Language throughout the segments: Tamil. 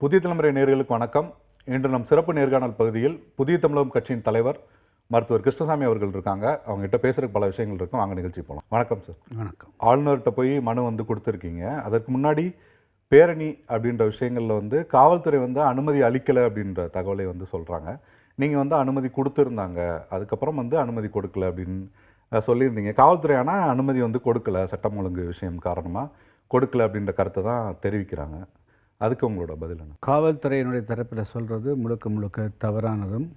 புதிய தலைமுறை நேயர்களுக்கு வணக்கம். இன்று நம் சிறப்பு நேர்காணல் பகுதியில் புதிய தமிழகம் கட்சியின் தலைவர் மருத்துவர் கிருஷ்ணசாமி அவர்கள் இருக்காங்க. அவங்ககிட்ட பேசுறதுக்கு பல விஷயங்கள் இருக்கும். வாங்க நிகழ்ச்சி போகலாம். வணக்கம் சார். வணக்கம். ஆளுநர்கிட்ட போய் மனு கொடுத்துருக்கீங்க. அதற்கு முன்னாடி பேரணி அப்படின்ற விஷயங்களில் காவல்துறை அனுமதி அளிக்கலை அப்படின்ற தகவலை சொல்கிறாங்க. நீங்கள் அனுமதி கொடுத்துருந்தாங்க, அதுக்கப்புறம் அனுமதி கொடுக்கல அப்படின்னு சொல்லியிருந்தீங்க. காவல்துறை ஆனால் அனுமதி கொடுக்கல, சட்டம் ஒழுங்கு விஷயம் காரணமாக கொடுக்கல அப்படின்ற கருத்தை தான் தெரிவிக்கிறாங்க. அதுக்கு உங்களோட பதில் என்ன? காவல்துறையினுடைய தரப்பில் சொல்கிறது முழுக்க முழுக்க தவறானதும்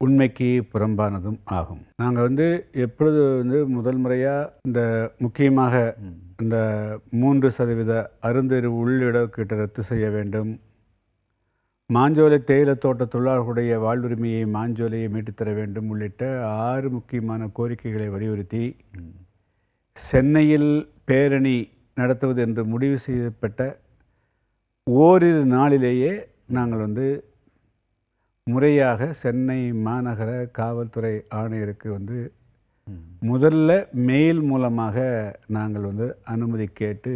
உண்மைக்கு புறம்பானதும் ஆகும். நாங்கள் எப்பொழுது முதல் முறையாக இந்த முக்கியமாக இந்த 3% அருந்தறிவு உள்ளிடக்கீட்டை ரத்து செய்ய வேண்டும், மாஞ்சோலை தேயிலை தோட்ட தொழிலாளர்களுடைய வாழ்வுரிமையை மாஞ்சோலையை மீட்டுத்தர வேண்டும் உள்ளிட்ட 6 முக்கியமான கோரிக்கைகளை வலியுறுத்தி சென்னையில் பேரணி நடத்துவது என்று முடிவு செய்யப்பட்ட ஓரிரு நாளிலேயே நாங்கள் முறையாக சென்னை மாநகர காவல்துறை ஆணையருக்கு முதல்ல மெயில் மூலமாக நாங்கள் அனுமதி கேட்டு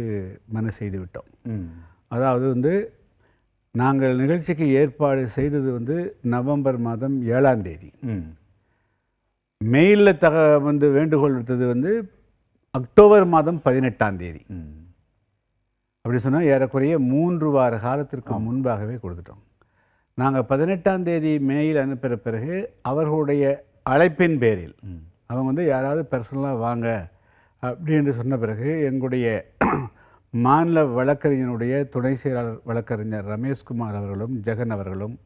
மனு செய்து விட்டோம். அதாவது நாங்கள் நிகழ்ச்சிக்கு ஏற்பாடு செய்தது நவம்பர் மாதம் 7ஆம் தேதி. மெயிலில் வேண்டுகோள் விடுத்தது அக்டோபர் மாதம் 18ஆம் தேதி. அப்படி சொன்னால் ஏறக்குறைய 3 வார காலத்திற்கு முன்பாகவே கொடுத்துட்டோம். நாங்கள் 18ஆம் தேதி மெயில் அனுப்புகிற பிறகு அவர்களுடைய அழைப்பின் பேரில் அவங்க யாராவது பர்சனலாக வாங்க அப்படின்னு சொன்ன பிறகு எங்களுடைய மாநில வழக்கறிஞனுடைய துணை செயலாளர் வழக்கறிஞர் ரமேஷ்குமார் அவர்களும் ஜெகன் அவர்களும்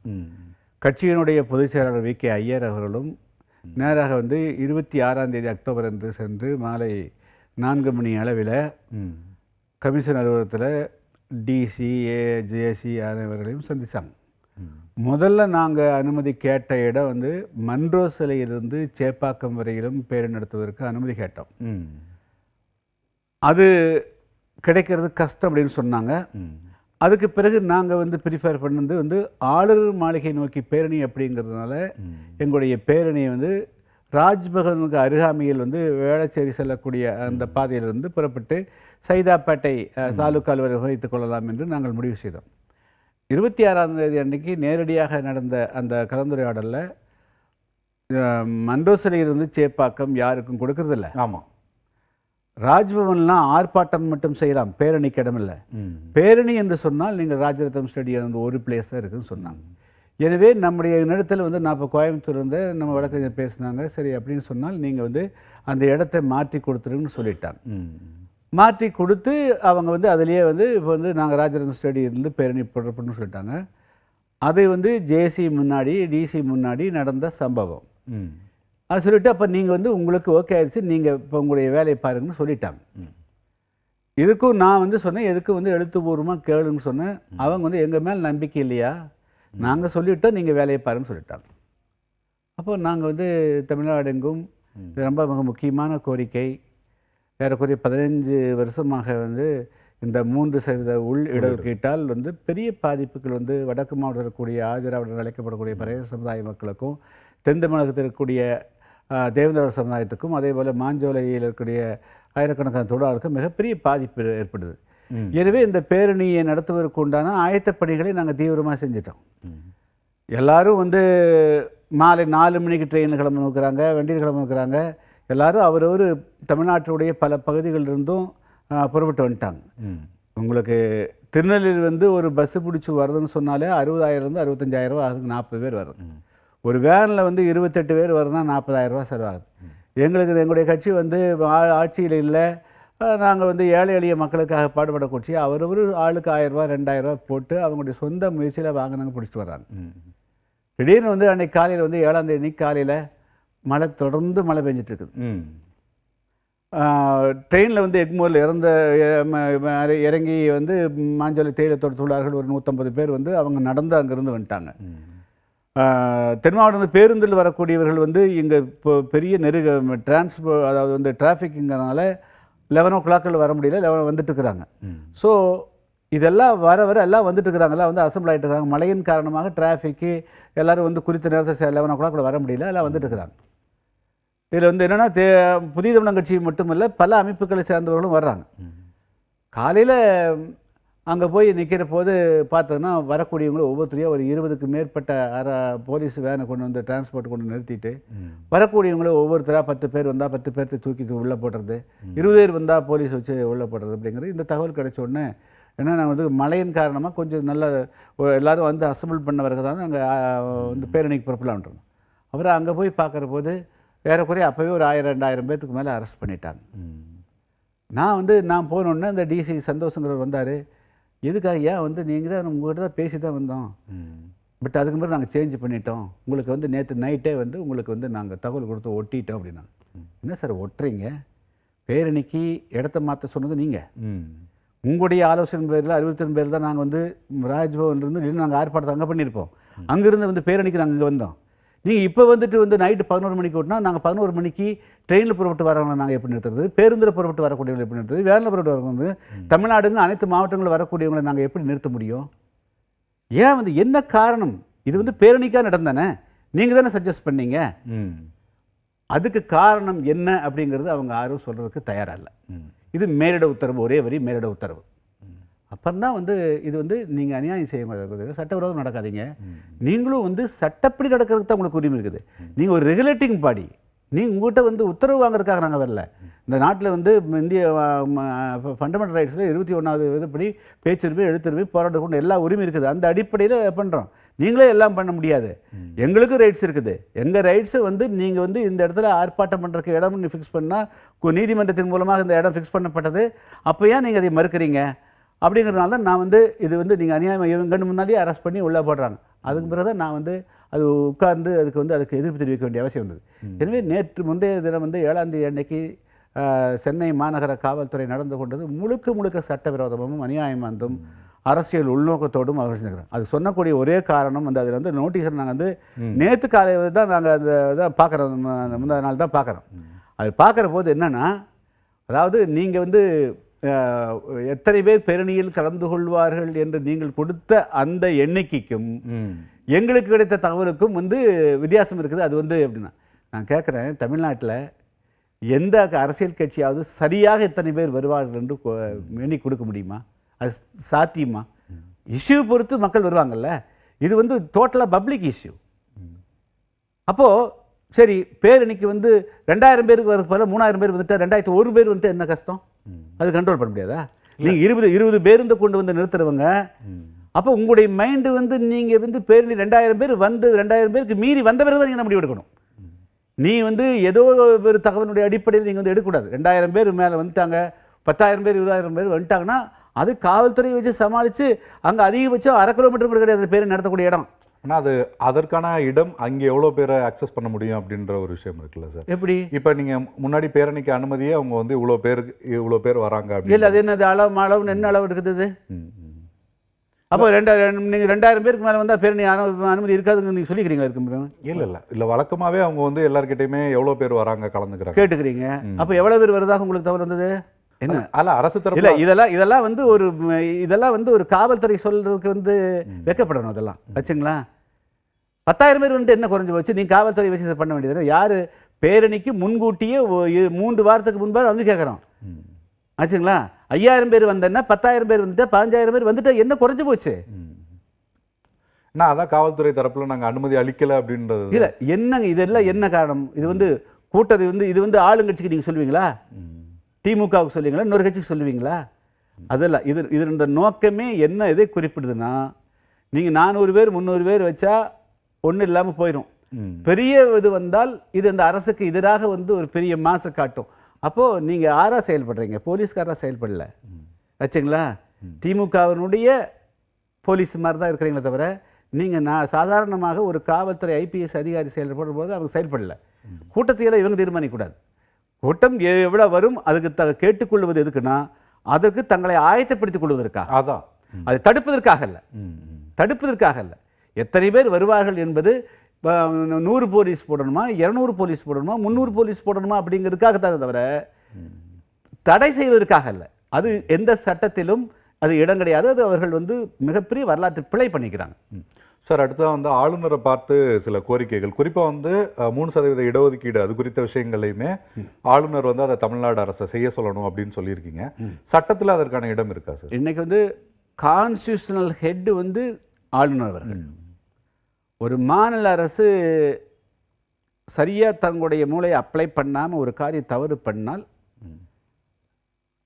கட்சியினுடைய பொதுச் செயலாளர் வி.கே. ஐயர் அவர்களும் நேராக 26ஆம் தேதி அக்டோபர் அன்று சென்று மாலை 4 மணி அளவில் கமிஷன் அலுவலகத்தில் டிசி ஜேசி அனைவர்களையும் சந்தித்தாங்க. முதல்ல நாங்கள் அனுமதி கேட்ட இடம் மன்றோ சிலையிலிருந்து சேப்பாக்கம் வரையிலும் பேரணி நடத்துவதற்கு அனுமதி கேட்டோம். அது கிடைக்கிறது கஷ்டம் அப்படின்னு சொன்னாங்க. அதுக்கு பிறகு நாங்கள் ப்ரிஃபேர் பண்ணது ஆளுநர் மாளிகை நோக்கி பேரணி அப்படிங்கிறதுனால எங்களுடைய பேரணியை ராஜ்பவனுக்கு அருகாமையில் வேளச்சேரி செல்லக்கூடிய அந்த பாதையிலிருந்து புறப்பட்டு சைதாப்பேட்டை தாலுக்கா அலுவலகம் வைத்துக் கொள்ளலாம் என்று நாங்கள் முடிவு செய்தோம். 26ஆம் தேதி அன்றைக்கி நேரடியாக நடந்த அந்த கலந்துரையாடலில் மண்டோசலையிலிருந்து சேப்பாக்கம் யாருக்கும் கொடுக்கறதில்ல. ஆமாம், ராஜ்பவன்லாம் ஆர்ப்பாட்டம் மட்டும் செய்யலாம், பேரணிக்கு இடமில்லை. பேரணி என்று சொன்னால் நீங்கள் ராஜரத்னம் ஸ்டேடியம் ஒரு பிளேஸ் தான் இருக்குதுன்னு சொன்னாங்க. எனவே நம்முடைய இடத்துல நான் இப்போ கோயம்புத்தூர் நம்ம வழக்கறிஞர் பேசினாங்க. சரி அப்படின்னு சொன்னால் நீங்கள் அந்த இடத்தை மாற்றி கொடுத்துருன்னு சொல்லிட்டாங்க. மாற்றி கொடுத்து அவங்க அதிலேயே இப்போ நாங்கள் ராஜரத்னம் ஸ்டேடியத்திலேருந்து பேரணி புறப்படணும்னு சொல்லிட்டாங்க. அது ஜேசி முன்னாடி டிசி முன்னாடி நடந்த சம்பவம். அது சொல்லிவிட்டு அப்போ நீங்கள் உங்களுக்கு ஓகே ஆயிடுச்சு, நீங்கள் இப்போ உங்களுடைய வேலையை பாருங்கன்னு சொல்லிட்டாங்க. இதுக்கும் நான் சொன்னேன், எதுக்கு எழுத்துப்பூர்வமாக கேளுன்னு சொன்னேன். அவங்க எங்கள் மேலே நம்பிக்கை இல்லையா, நாங்கள் சொல்லிவிட்டோம், நீங்கள் வேலையை பாருன்னு சொல்லிட்டாங்க. அப்போ நாங்கள் தமிழ்நாடு எங்கும் ரொம்ப மிக முக்கியமான கோரிக்கை, ஏறக்குறைய 15 வருஷமாக இந்த 3% உள் இடஒதுக்கீட்டால் பெரிய பாதிப்புகள் வடக்கு மாவட்டத்தில் இருக்கக்கூடிய ஆதிராவிடர் அழைக்கப்படக்கூடிய பறைய சமுதாய மக்களுக்கும், தென் தமிழகத்தில் இருக்கக்கூடிய தேவேந்திர சமுதாயத்துக்கும், அதே போல் மாஞ்சோலையில் இருக்கக்கூடிய ஆயிரக்கணக்கான தொழிலாளர்களுக்கும் மிகப்பெரிய பாதிப்பு ஏற்படுது. எனவே இந்த பேரணியை நடத்துவதற்கு உண்டான ஆயத்த பணிகளை நாங்கள் தீவிரமாக செஞ்சிட்டோம். எல்லாரும் மாலை 4 மணிக்கு ட்ரெயினில் கிளம்ப நோக்கிறாங்க, வண்டியில் கிளம்ப நோக்கிறாங்க. எல்லாரும் அவரவர் தமிழ்நாட்டுடைய பல பகுதிகளிலிருந்தும் புறப்பட்டு வந்துட்டாங்க. உங்களுக்கு திருநெல்வேலி ஒரு பஸ்ஸு பிடிச்சி வருதுன்னு சொன்னாலே 60,000 65,000 ரூபா ஆகுது. 40 பேர் வருது. ஒரு வேனில் 28 பேர் வருதுன்னா 40,000 ரூபா செலவாகுது. எங்களுடைய கட்சி ஆட்சியில் இல்லை, நாங்கள் ஏழை எளிய மக்களுக்காக பாடுபடக்கூடிய அவரவர் ஆளுக்கு 1000 ரூபா 2000 ரூபா போட்டு அவங்களுடைய சொந்த முயற்சியில் வாங்கினாங்க பிடிச்சிட்டு வர்றாங்க. திடீர்னு அன்றைக்கி காலையில் 7ஆம் தேதி காலையில் மழை தொடர்ந்து மழை பெஞ்சிட்டு இருக்குது. ட்ரெயினில் எக்மோரில் இறங்கி மாஞ்சோலை தேயிலை தோட்ட தொழிலாளர்கள் ஒரு 150 பேர் அவங்க நடந்து அங்கேருந்து வந்துட்டாங்க. தென் மாவட்டம் பேருந்தில் வரக்கூடியவர்கள் இங்கே இப்போ பெரிய அதாவது டிராஃபிக்குங்கிறனால 11 o'clock வர முடியல, 11 வந்துட்டு இருக்கிறாங்க. ஸோ இதெல்லாம் வர எல்லாம் வந்துட்டு இருக்கிறாங்கல்ல, அசம்பிள் ஆகிட்டு இருக்காங்க. மழையின் காரணமாக டிராஃபிக்கு எல்லோரும் குறித்த நேரத்தை 11 o'clock வர முடியல, எல்லாம் வந்துட்டு இருக்கிறாங்க. இதில் என்னென்னா புதிய தமிழகம் கட்சி மட்டுமல்ல, பல அமைப்புகளை சேர்ந்தவர்களும் வர்றாங்க. காலையில் அங்கே போய் நிற்கிற போது பார்த்தோன்னா வரக்கூடியவங்களும் ஒவ்வொருத்தரையும் ஒரு 20க்கு மேற்பட்ட போலீஸ் வேனை கொண்டு வந்து டிரான்ஸ்போர்ட் கொண்டு நிறுத்திட்டு வரக்கூடியவங்களும் ஒவ்வொருத்தராக 10 பேர் வந்தால் 10 பேர்த்து தூக்கி உள்ளே போடுறது, 20 பேர் வந்தால் போலீஸ் வச்சு உள்ளே போடுறது அப்படிங்கிறது இந்த தகவல் கிடைச்ச உடனே. ஏன்னா நாங்கள் வந்து மழையின் காரணமாக கொஞ்சம் நல்ல எல்லோரும் வந்து அசம்பிள் பண்ண பிறகு தான் நாங்கள் வந்து பேரணிக்கு புறப்படலாம்ன்றோம். அப்புறம் அங்கே போய் பார்க்குற போது ஏறக்குறைய அப்போவே ஒரு 1000-2000 பேர்த்துக்கு மேலே அரெஸ்ட் பண்ணிட்டாங்க. நான் போனோடனே அந்த டிசி சந்தோஷங்கிறவர் வந்தார். எதுக்காக? ஏன் வந்து நீங்கள் தான் உங்கள்கிட்ட தான் பேசி தான் வந்தோம், பட் அதுக்கு பிறகு நாங்கள் சேஞ்ச் பண்ணிட்டோம், உங்களுக்கு வந்து நேற்று நைட்டே வந்து உங்களுக்கு வந்து நாங்கள் தகவல் கொடுத்து ஒட்டிட்டோம் அப்படின்னா. என்ன சார் ஒட்டுறீங்க? பேரணிக்கு இடத்த மாற்ற சொன்னது நீங்கள், உங்களுடைய ஆலோசனை பேரில் 62 பேர் தான் நாங்கள் வந்து ராஜ்பவன்லேருந்து இல்லை நாங்கள் ஆர்ப்பாட்டத்தை அங்கே பண்ணியிருப்போம், அங்கேருந்து வந்து பேரணிக்கு நாங்கள் இங்கே வந்தோம். நீங்கள் இப்போ வந்துட்டு வந்து நைட்டு 11 மணிக்கு ஓட்டினா நாங்கள் 11 மணிக்கு ட்ரெயினில் புறப்பட்டு வரவங்களை நாங்கள் எப்படி நிறுத்துறது, பேருந்தில் புறப்பட்டு வரக்கூடியவங்களை எப்படி நிறுத்துறது, வேனில் புறப்பட்டு வரவங்க தமிழ்நாடுங்க அனைத்து மாவட்டங்களில் வரக்கூடியவங்களை நாங்கள் எப்படி நிறுத்த முடியும்? ஏன் வந்து என்ன காரணம்? இது வந்து பேரணிக்காக நடந்தானே, நீங்கள் தானே சஜஸ்ட் பண்ணீங்க. அதுக்கு காரணம் என்ன அப்படிங்கிறது அவங்க யாரும் சொல்கிறதுக்கு தயாராக இல்லை. இது மேலிட உத்தரவு, ஒரே வரி மேலிட உத்தரவு. அப்புறம் தான் வந்து இது வந்து நீங்கள் அநியாயம் செய்ய மாட்டேங்குது, சட்டவிரோதம் நடக்காதீங்க, நீங்களும் வந்து சட்டப்படி நடக்கிறதுக்கு தான் உங்களுக்கு உரிமை இருக்குது. நீங்கள் ஒரு ரெகுலேட்டிங் பாடி, நீங்கள் உங்கள்கிட்ட வந்து உத்தரவு வாங்குறதுக்காக நாங்கள் வரல. இந்த நாட்டில் வந்து இந்திய ஃபண்டமெண்டல் ரைட்ஸில் 21வது இதுபடி பேச்சுரிமை, எழுத்துரிமை, போராட்டக்கூடிய எல்லா உரிமை இருக்குது. அந்த அடிப்படையில் பண்ணுறோம். நீங்களே எல்லாம் பண்ண முடியாது, எங்களுக்கும் ரைட்ஸ் இருக்குது. எங்கள் ரைட்ஸை வந்து நீங்கள் வந்து இந்த இடத்துல ஆர்ப்பாட்டம் பண்ணுறதுக்கு இடம் ஃபிக்ஸ் பண்ணால் நீதிமன்றத்தின் மூலமாக இந்த இடம் ஃபிக்ஸ் பண்ணப்பட்டது, அப்போ ஏன் நீங்கள் அதை மறுக்கிறீங்க? அப்படிங்கிறதுனால தான் நான் வந்து இது வந்து நீங்கள் அநியாயம் இவங்கன்னு முன்னாடியே அரெஸ்ட் பண்ணி உள்ளே போடுறாங்க. அதுக்கு பிறகு தான் நான் வந்து அது உட்கார்ந்து அதுக்கு எதிர்ப்பு தெரிவிக்க வேண்டிய அவசியம் வந்தது. எனவே முந்தைய தினம் வந்து 7ஆம் தேதி அன்னைக்கு சென்னை மாநகர காவல்துறை நடந்து கொண்டது முழுக்க சட்டவிரோதமும் அநியாயமானதும் அரசியல் உள்நோக்கத்தோடும் அவர் செஞ்சுக்கிறோம். அது சொன்னக்கூடிய ஒரே காரணம் வந்து அதில் வந்து நோட்டீஸை நாங்கள் வந்து நேற்று காலையில் தான் நாங்கள் அந்த இதை பார்க்குறோம், முந்தைய நாள் தான் பார்க்குறோம். அது பார்க்குற போது என்னென்னா, அதாவது நீங்கள் வந்து எத்தனை பேர் பேரணியில் கலந்து கொள்வார்கள் என்று நீங்கள் கொடுத்த அந்த எண்ணிக்கைக்கும் எங்களுக்கு கிடைத்த தகவலுக்கும் வந்து வித்தியாசம் இருக்குது. அது வந்து எப்படின்னா, நான் கேட்குறேன், தமிழ்நாட்டில் எந்த அரசியல் கட்சியாவது சரியாக எத்தனை பேர் வருவார்கள் என்று எண்ணி கொடுக்க முடியுமா? அது சாத்தியமா? இஷ்யூ பொறுத்து மக்கள் வருவாங்கல்ல. இது வந்து டோட்டலாக பப்ளிக் இஷ்யூ. அப்போது சரி, பேரணிக்கு வந்து 2000 பேருக்கு வரது போல 3000 பேர் வந்துட்டு 2001 பேர் வந்துட்டு என்ன கஷ்டம்? அது கண்ட்ரோல் பண்ண முடியாதா? நீங்கள் 20 பேருந்து கொண்டு வந்து நிறுத்துறவங்க, அப்போ உங்களுடைய மைண்டு வந்து நீங்கள் வந்து பேரணி 2000 பேர் வந்து 2000 பேருக்கு மீறி வந்த பிறகு தான் நீங்கள் முடிவு எடுக்கணும். நீ வந்து ஏதோ ஒரு தகவலுடைய அடிப்படையில் நீங்கள் வந்து எடுக்கக்கூடாது. 2000 பேர் மேலே வந்துட்டாங்க, 10,000 பேர் 20,000 பேர் வந்துட்டாங்கன்னா அது காவல்துறையை வச்சு சமாளித்து அங்கே அதிகபட்சம் 1/2 கிலோமீட்டர் கூட கிடையாது பேரணி நடத்தக்கூடிய இடம். ஆனால் அது அதற்கான இடம் அங்கே எவ்வளோ பேரை அக்சஸ் பண்ண முடியும் அப்படின்ற ஒரு விஷயம் இருக்குல்ல சார். எப்படி? இப்போ நீங்கள் முன்னாடி பேரணிக்கு அனுமதியே அவங்க வந்து இவ்வளோ பேர் வராங்க அப்படி இல்லை, அது என்னது அளவுன்னு என்ன அளவு இருக்குது? அப்போ நீங்கள் 2000 பேருக்கு மேலே வந்தால் பேரணி அனுமதி இருக்காதுன்னு நீங்கள் சொல்லிக்கிறீங்களா? இருக்கு இல்லை வழக்கமாகவே அவங்க வந்து எல்லாருக்கிட்டையுமே எவ்வளோ பேர் வராங்க கலந்துக்கிறாங்க கேட்டுக்கிறீங்க. அப்போ எவ்வளோ பேர் வருதாக உங்களுக்கு தவறு வந்தது? என்ன அல்ல அரசு தரப்பு இல்லை, இதெல்லாம் வந்து ஒரு காவல்துறை சொல்றதுக்கு வந்து வெக்கப்படணும். அதெல்லாம் வச்சுங்களா, 10,000 பேர் வந்துட்டு என்ன குறைஞ்சி போச்சு? நீங்கள் காவல்துறை வச்சு பண்ண வேண்டியது. யார் பேரணிக்கு முன்கூட்டியே 3 வாரத்துக்கு முன்பாக வந்து கேட்குறோம் ஆச்சுங்களா? 5000 பேர் வந்தேன்னா 10,000 பேர் வந்துட்டு 15,000 பேர் வந்துட்டு என்ன குறைஞ்சி போச்சு? அதான் காவல்துறை தரப்புல நாங்கள் அனுமதி அளிக்கலை அப்படின்றது. இல்லை, என்னங்க இதெல்லாம் என்ன காரணம்? இது வந்து கூட்டத்தை வந்து இது வந்து ஆளுங்கட்சிக்கு நீங்கள் சொல்லுவீங்களா? திமுகவுக்கு சொல்லுவீங்களா? இன்னொரு கட்சிக்கு சொல்லுவீங்களா? அதெல்லாம் இந்த நோக்கமே என்ன எதை குறிப்பிடுதுன்னா, நீங்கள் 400 பேர் 300 பேர் வச்சா ஒன்றும் இல்லாமல் போயிடும். பெரிய இது வந்தால் இது அந்த அரசுக்கு எதிராக வந்து ஒரு பெரிய மாசை காட்டும். அப்போது நீங்கள் யாராக செயல்படுறீங்க? போலீஸ்காராக செயல்படல வச்சுங்களா? திமுகவினுடைய போலீஸ் மாதிரி தான் இருக்கிறீங்களே தவிர நீங்கள் சாதாரணமாக ஒரு காவல்துறை ஐபிஎஸ் அதிகாரி செயல்படும் போது அவங்க செயல்படலை. கூட்டத்தையெல்லாம் இவங்க தீர்மானிக்கக்கூடாது. கூட்டம் எவ்வளோ வரும் அதுக்கு கேட்டுக்கொள்வது எதுக்குன்னா, அதற்கு தங்களை ஆயத்தப்படுத்திக் கொள்வதற்காக, அதான் அதை தடுப்பதற்காக இல்லை. எத்தனை பேர் வருவார்கள் என்பது 100 போலீஸ் போடணுமா, 200 போலீஸ் போடணுமா, 300 போலீஸ் போடணுமா அப்படிங்கிறதுக்காக தான் தவிர தடை செய்வதற்காக இல்லை. அது எந்த சட்டத்திலும் அது இடம் கிடையாது. அது அவர்கள் வந்து மிகப்பெரிய வரலாற்று பிழை பண்ணிக்கிறாங்க. சார், அடுத்ததாக வந்து ஆளுநரை பார்த்து சில கோரிக்கைகள், குறிப்பாக வந்து 3% இடஒதுக்கீடு அது குறித்த விஷயங்களையுமே ஆளுநர் வந்து அதை தமிழ்நாடு அரசை செய்ய சொல்லணும் அப்படின்னு சொல்லியிருக்கீங்க. சட்டத்தில் அதற்கான இடம் இருக்கா சார்? இன்னைக்கு வந்து கான்ஸ்டியூஷனல் ஹெட் வந்து ஆளுநர் அவர்கள். ஒரு மாநில அரசு சரியாக தங்களுடைய மூளையை அப்ளை பண்ணாமல் ஒரு காரியம் தவறு பண்ணால்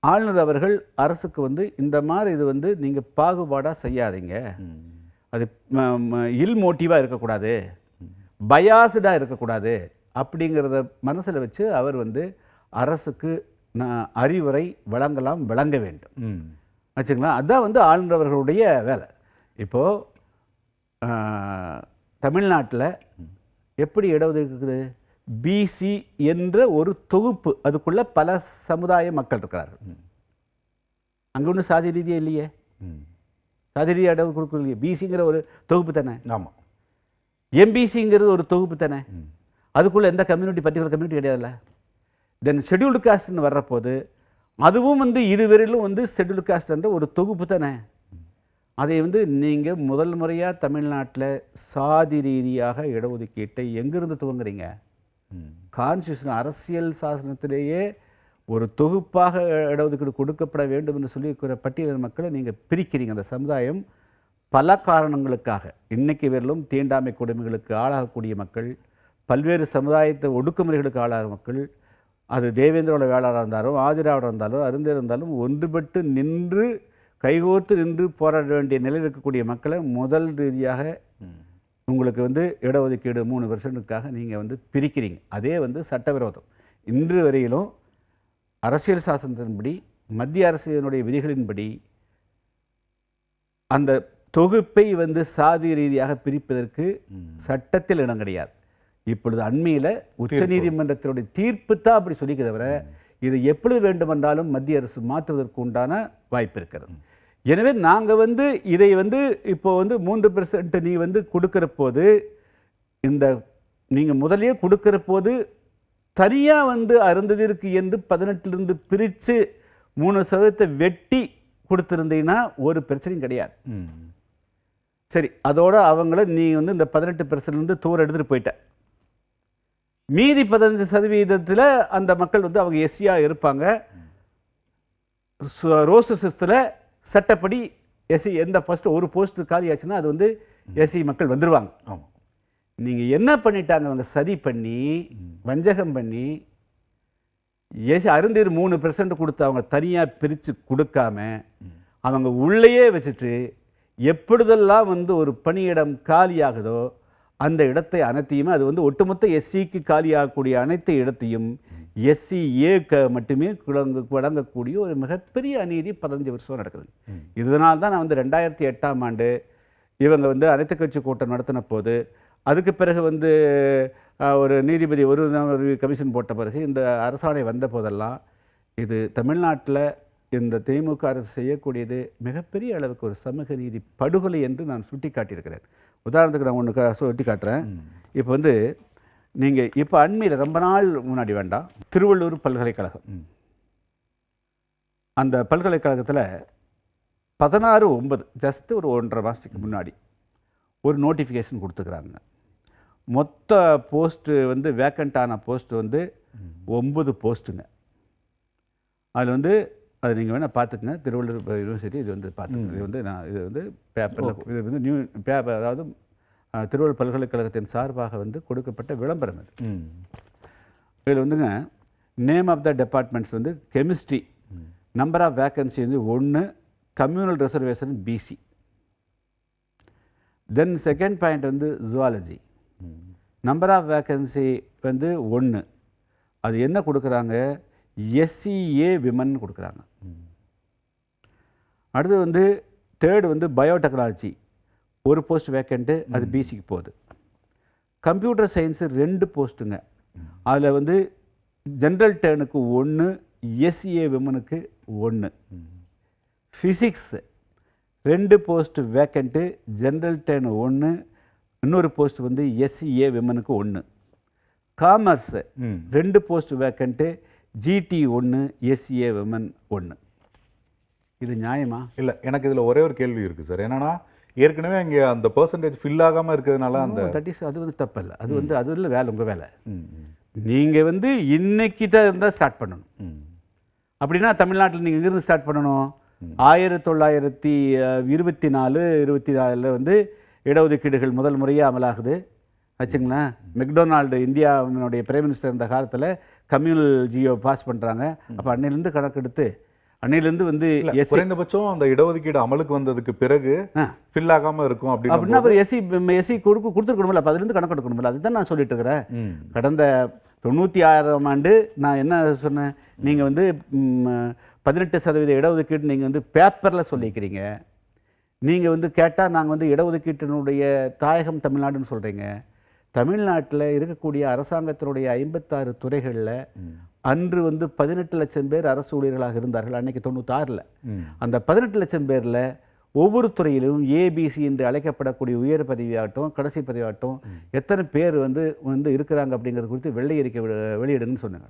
ஆளுநர் அவர்கள் அரசுக்கு வந்து இந்த மாதிரி இது வந்து நீங்கள் பாகுபாடாக செய்யாதீங்க, அது இல் மோட்டிவாக இருக்கக்கூடாது, பயாஸ்டாக இருக்கக்கூடாது அப்படிங்கிறத மனசில் வச்சு அவர் வந்து அரசுக்கு அறிவுரை வழங்க வேண்டும் வச்சுங்களா. அதுதான் வந்து ஆளுநர் அவர்களுடைய வேலை. இப்போது தமிழ்நாட்டில் எப்படி இடஒதுக்கீடு இருக்குது? பிசி என்ற ஒரு தொகுப்பு, அதுக்குள்ள பல சமுதாய மக்கள் இருக்கிறார்கள். அங்கே ஒன்றும் சாதி ரீதியாக இல்லையே, சாதி ரீதியாக இடம் கொடுக்கலையே. பிசிங்கிற ஒரு தொகுப்பு தானே. ஆமாம். எம்பிசிங்கிறது ஒரு தொகுப்பு தானே. அதுக்குள்ளே எந்த கம்யூனிட்டி பர்டிகுலர் கம்யூனிட்டி கிடையாதுல்ல. தென் ஷெட்யூல்டு காஸ்ட்னு வர்றபோது அதுவும் வந்து இதுவரையிலும் வந்து ஷெட்யூல்டு காஸ்ட் என்ற ஒரு தொகுப்பு தானே. அதை வந்து நீங்கள் முதல் முறையாக தமிழ்நாட்டில் சாதி ரீதியாக இடஒதுக்கீட்டை எங்கிருந்து துவங்குறீங்க? கான்ஸ்டியூஷன் அரசியல் சாசனத்திலேயே ஒரு தொகுப்பாக இடஒதுக்கீடு கொடுக்கப்பட வேண்டும் என்று சொல்லியிருக்கிற பட்டியல் மக்களை நீங்கள் பிரிக்கிறீங்க. அந்த சமுதாயம் பல காரணங்களுக்காக இன்னைக்கு வரலும் தீண்டாமை கொடுமைகளுக்கு ஆளாகக்கூடிய மக்கள், பல்வேறு சமுதாயத்தை ஒடுக்குமுறைகளுக்கு ஆளாக மக்கள், அது தேவேந்திரோட வேளாளராக இருந்தாலும் ஆதிராவிட இருந்தாலும் அருந்தர் இருந்தாலும் ஒன்றுபட்டு நின்று கைகோர்த்து நின்று போராட வேண்டிய நிலையில் இருக்கக்கூடிய மக்களை முதல் ரீதியாக உங்களுக்கு வந்து இடஒதுக்கீடு 3% நீங்கள் வந்து பிரிக்கிறீங்க. அதே வந்து சட்டவிரோதம். இன்று வரையிலும் அரசியல் சாசனத்தின்படி மத்திய அரசினுடைய விதிகளின்படி அந்த தொகுப்பை வந்து சாதி ரீதியாக பிரிப்பதற்கு சட்டத்தில் இடம் கிடையாது. இப்பொழுது அண்மையில் உச்சநீதிமன்றத்தினுடைய தீர்ப்பு தான் அப்படி சொல்லிக்க தவிர இதை எப்பொழுது வேண்டுமென்றாலும் மத்திய அரசு மாற்றுவதற்கு உண்டான வாய்ப்பு இருக்கிறது. எனவே நாங்கள் வந்து இதை வந்து இப்போ வந்து 3% நீ வந்து கொடுக்குற போது, இந்த நீங்கள் முதலே கொடுக்குற போது தனியாக வந்து அருந்ததிற்கு என்று 18லிருந்து பிரித்து 3% வெட்டி கொடுத்துருந்தீங்கன்னா ஒரு பிரச்சனையும் கிடையாது. சரி, அதோட அவங்கள நீ வந்து இந்த 18% தூர எடுத்துகிட்டு போயிட்ட. மீதி 15% அந்த மக்கள் வந்து அவங்க எஸ்சியாக இருப்பாங்க. ரோசஸில் சட்டப்படி எஸ்சி எந்த ஃபஸ்ட்டு ஒரு போஸ்ட் காலி ஆச்சுன்னா அது வந்து எஸ்சி மக்கள் வந்துடுவாங்க. ஆமாம். நீங்கள் என்ன பண்ணிட்டாங்க? அவங்க சதி பண்ணி வஞ்சகம் பண்ணி எஸ்சி அருந்தீர் 3% கொடுத்து அவங்க தனியாக பிரித்து கொடுக்காம அவங்க உள்ளேயே வச்சுட்டு எப்பொழுதெல்லாம் வந்து ஒரு பணியிடம் காலியாகுதோ அந்த இடத்தை அனைத்தையுமே, அது வந்து ஒட்டுமொத்த எஸ்சிக்கு காலியாகக்கூடிய அனைத்து இடத்தையும் எஸ்சிஏக்கு மட்டுமே வழங்கக்கூடிய ஒரு மிகப்பெரிய அநீதி 15 வருஷம் நடக்குது. இதனால தான் நான் வந்து 2008ஆம் ஆண்டு இவங்க வந்து அனைத்து கட்சி கூட்டம் நடத்தின போது, அதுக்கு பிறகு வந்து ஒரு நீதிபதி ஒரு கமிஷன் போட்ட பிறகு இந்த அரசாணை வந்த போதெல்லாம் இது தமிழ்நாட்டில் இந்த திமுக அரசு செய்யக்கூடியது மிகப்பெரிய அளவுக்கு ஒரு சமூக நீதி படுகொலை என்று நான் சுட்டி காட்டியிருக்கிறேன். உதாரணத்துக்கு நான் ஒன்று சுட்டி காட்டுறேன். இப்போ வந்து நீங்கள் இப்போ அண்மையில் ரொம்ப நாள் முன்னாடி வேண்டாம், திருவள்ளூர் பல்கலைக்கழகம், அந்த பல்கலைக்கழகத்தில் 16/9 ஜஸ்ட் ஒரு 1.5 மாதத்துக்கு முன்னாடி ஒரு நோட்டிஃபிகேஷன் கொடுத்துக்கிறாங்க. மொத்த போஸ்ட்டு வந்து வேக்கண்ட்டான போஸ்ட்டு வந்து 9 போஸ்ட்டுங்க. அதில் வந்து அது நீங்கள் வேணால் பார்த்துக்குங்க, திருவள்ளூர் யூனிவர்சிட்டி இது வந்து பார்த்துக்குங்க. இது வந்து நான் இது வந்து பேப்பரில் இது வந்து நியூ பேப்பர், அதாவது திருவள்ளூர் பல்கலைக்கழகத்தின் சார்பாக வந்து கொடுக்கப்பட்ட விளம்பரம் அது. இதில் வந்துங்க நேம் ஆஃப் த டிபார்ட்மெண்ட்ஸ் வந்து கெமிஸ்ட்ரி, நம்பர் ஆஃப் வேக்கன்சி வந்து 1, communal reservation BC. Then second point வந்து ஜுவாலஜி, நம்பர் ஆஃப் வேக்கன்சி வந்து 1. அது என்ன கொடுக்குறாங்க? எஸ்சிஏ விமன் கொடுக்குறாங்க. அடுத்து வந்து தேர்டு வந்து பயோடெக்னாலஜி, ஒரு போஸ்ட் வேக்கண்ட்டு, அது பிசிக்கு போகுது. கம்ப்யூட்டர் சயின்ஸு 2 போஸ்ட்டுங்க. அதில் வந்து ஜென்ரல் டேர்னுக்கு 1, எஸ்சிஏ விமனுக்கு 1. Physics 2 post vacant, general turn 1, இன்னொரு போஸ்ட் வந்து எஸ்சிஏ விமனுக்கு 1. Commerce 2 post vacant, GT 1, SCA women 1. இது நியாயமா? இல்லை, எனக்கு இதில் ஒரே ஒரு கேள்வி இருக்குது சார். என்னன்னா ஏற்கனவே இங்கே அந்த பெர்சன்டேஜ் ஃபில் ஆகாமல் இருக்கிறதுனால அந்த அது வந்து தப்பு இல்லை. அது வந்து அது இல்லை வேலை, உங்கள் வேலை. நீங்கள் வந்து இன்னைக்கு தான் இருந்தால் ஸ்டார்ட் பண்ணணும். அப்படின்னா தமிழ்நாட்டில் நீங்கள் இங்கிருந்து ஸ்டார்ட் பண்ணணும். 1924 வந்து இடஒதுக்கீடுகள் முதல் முறையாக அமலாகுது வச்சுங்களேன். மெக்டொனால்டு இந்தியாவினுடைய பிரைம் மினிஸ்டர் இந்த காலத்தில் கம்யூனல் ஜியோ பாஸ் பண்ணுறாங்க. அப்போ அன்னையிலேருந்து கணக்கெடுத்து அன்னையிலேருந்து வந்து குறைந்தபட்சம் அந்த இடஒதுக்கீடு அமலுக்கு வந்ததுக்கு பிறகு ஃபில் ஆகாம இருக்கும் அப்படின்னா அப்புறம் எஸ்சி கொடுத்துருக்கணும்ல. அப்போ அதுலேருந்து கணக்கு எடுக்கணும்ல. அதுதான் நான் சொல்லிட்டு இருக்கிறேன். கடந்த 96ஆம் ஆண்டு நான் என்ன சொன்னேன், நீங்கள் வந்து 18% இடஒதுக்கீடு நீங்கள் வந்து பேப்பரில் சொல்லிக்கிறீங்க. நீங்கள் வந்து கேட்டால் நாங்கள் வந்து இடஒதுக்கீட்டினுடைய தாயகம் தமிழ்நாடுன்னு சொல்கிறீங்க. தமிழ்நாட்டில் இருக்கக்கூடிய அரசாங்கத்தினுடைய 56 துறைகளில் அன்று வந்து 18 லட்சம் பேர் அரசு ஊழியர்களாக இருந்தார்கள் அன்னைக்கு 96. அந்த 18 லட்சம் பேரில் ஒவ்வொரு துறையிலும் ஏபிசி என்று அழைக்கப்படக்கூடிய உயர் பதவியாகட்டும் கடைசி பதவியாகட்டும் எத்தனை பேர் வந்து இருக்கிறாங்க அப்படிங்கிறது குறித்து வெள்ளை அறிக்கை வெளியிடுங்கன்னு சொன்னாங்க.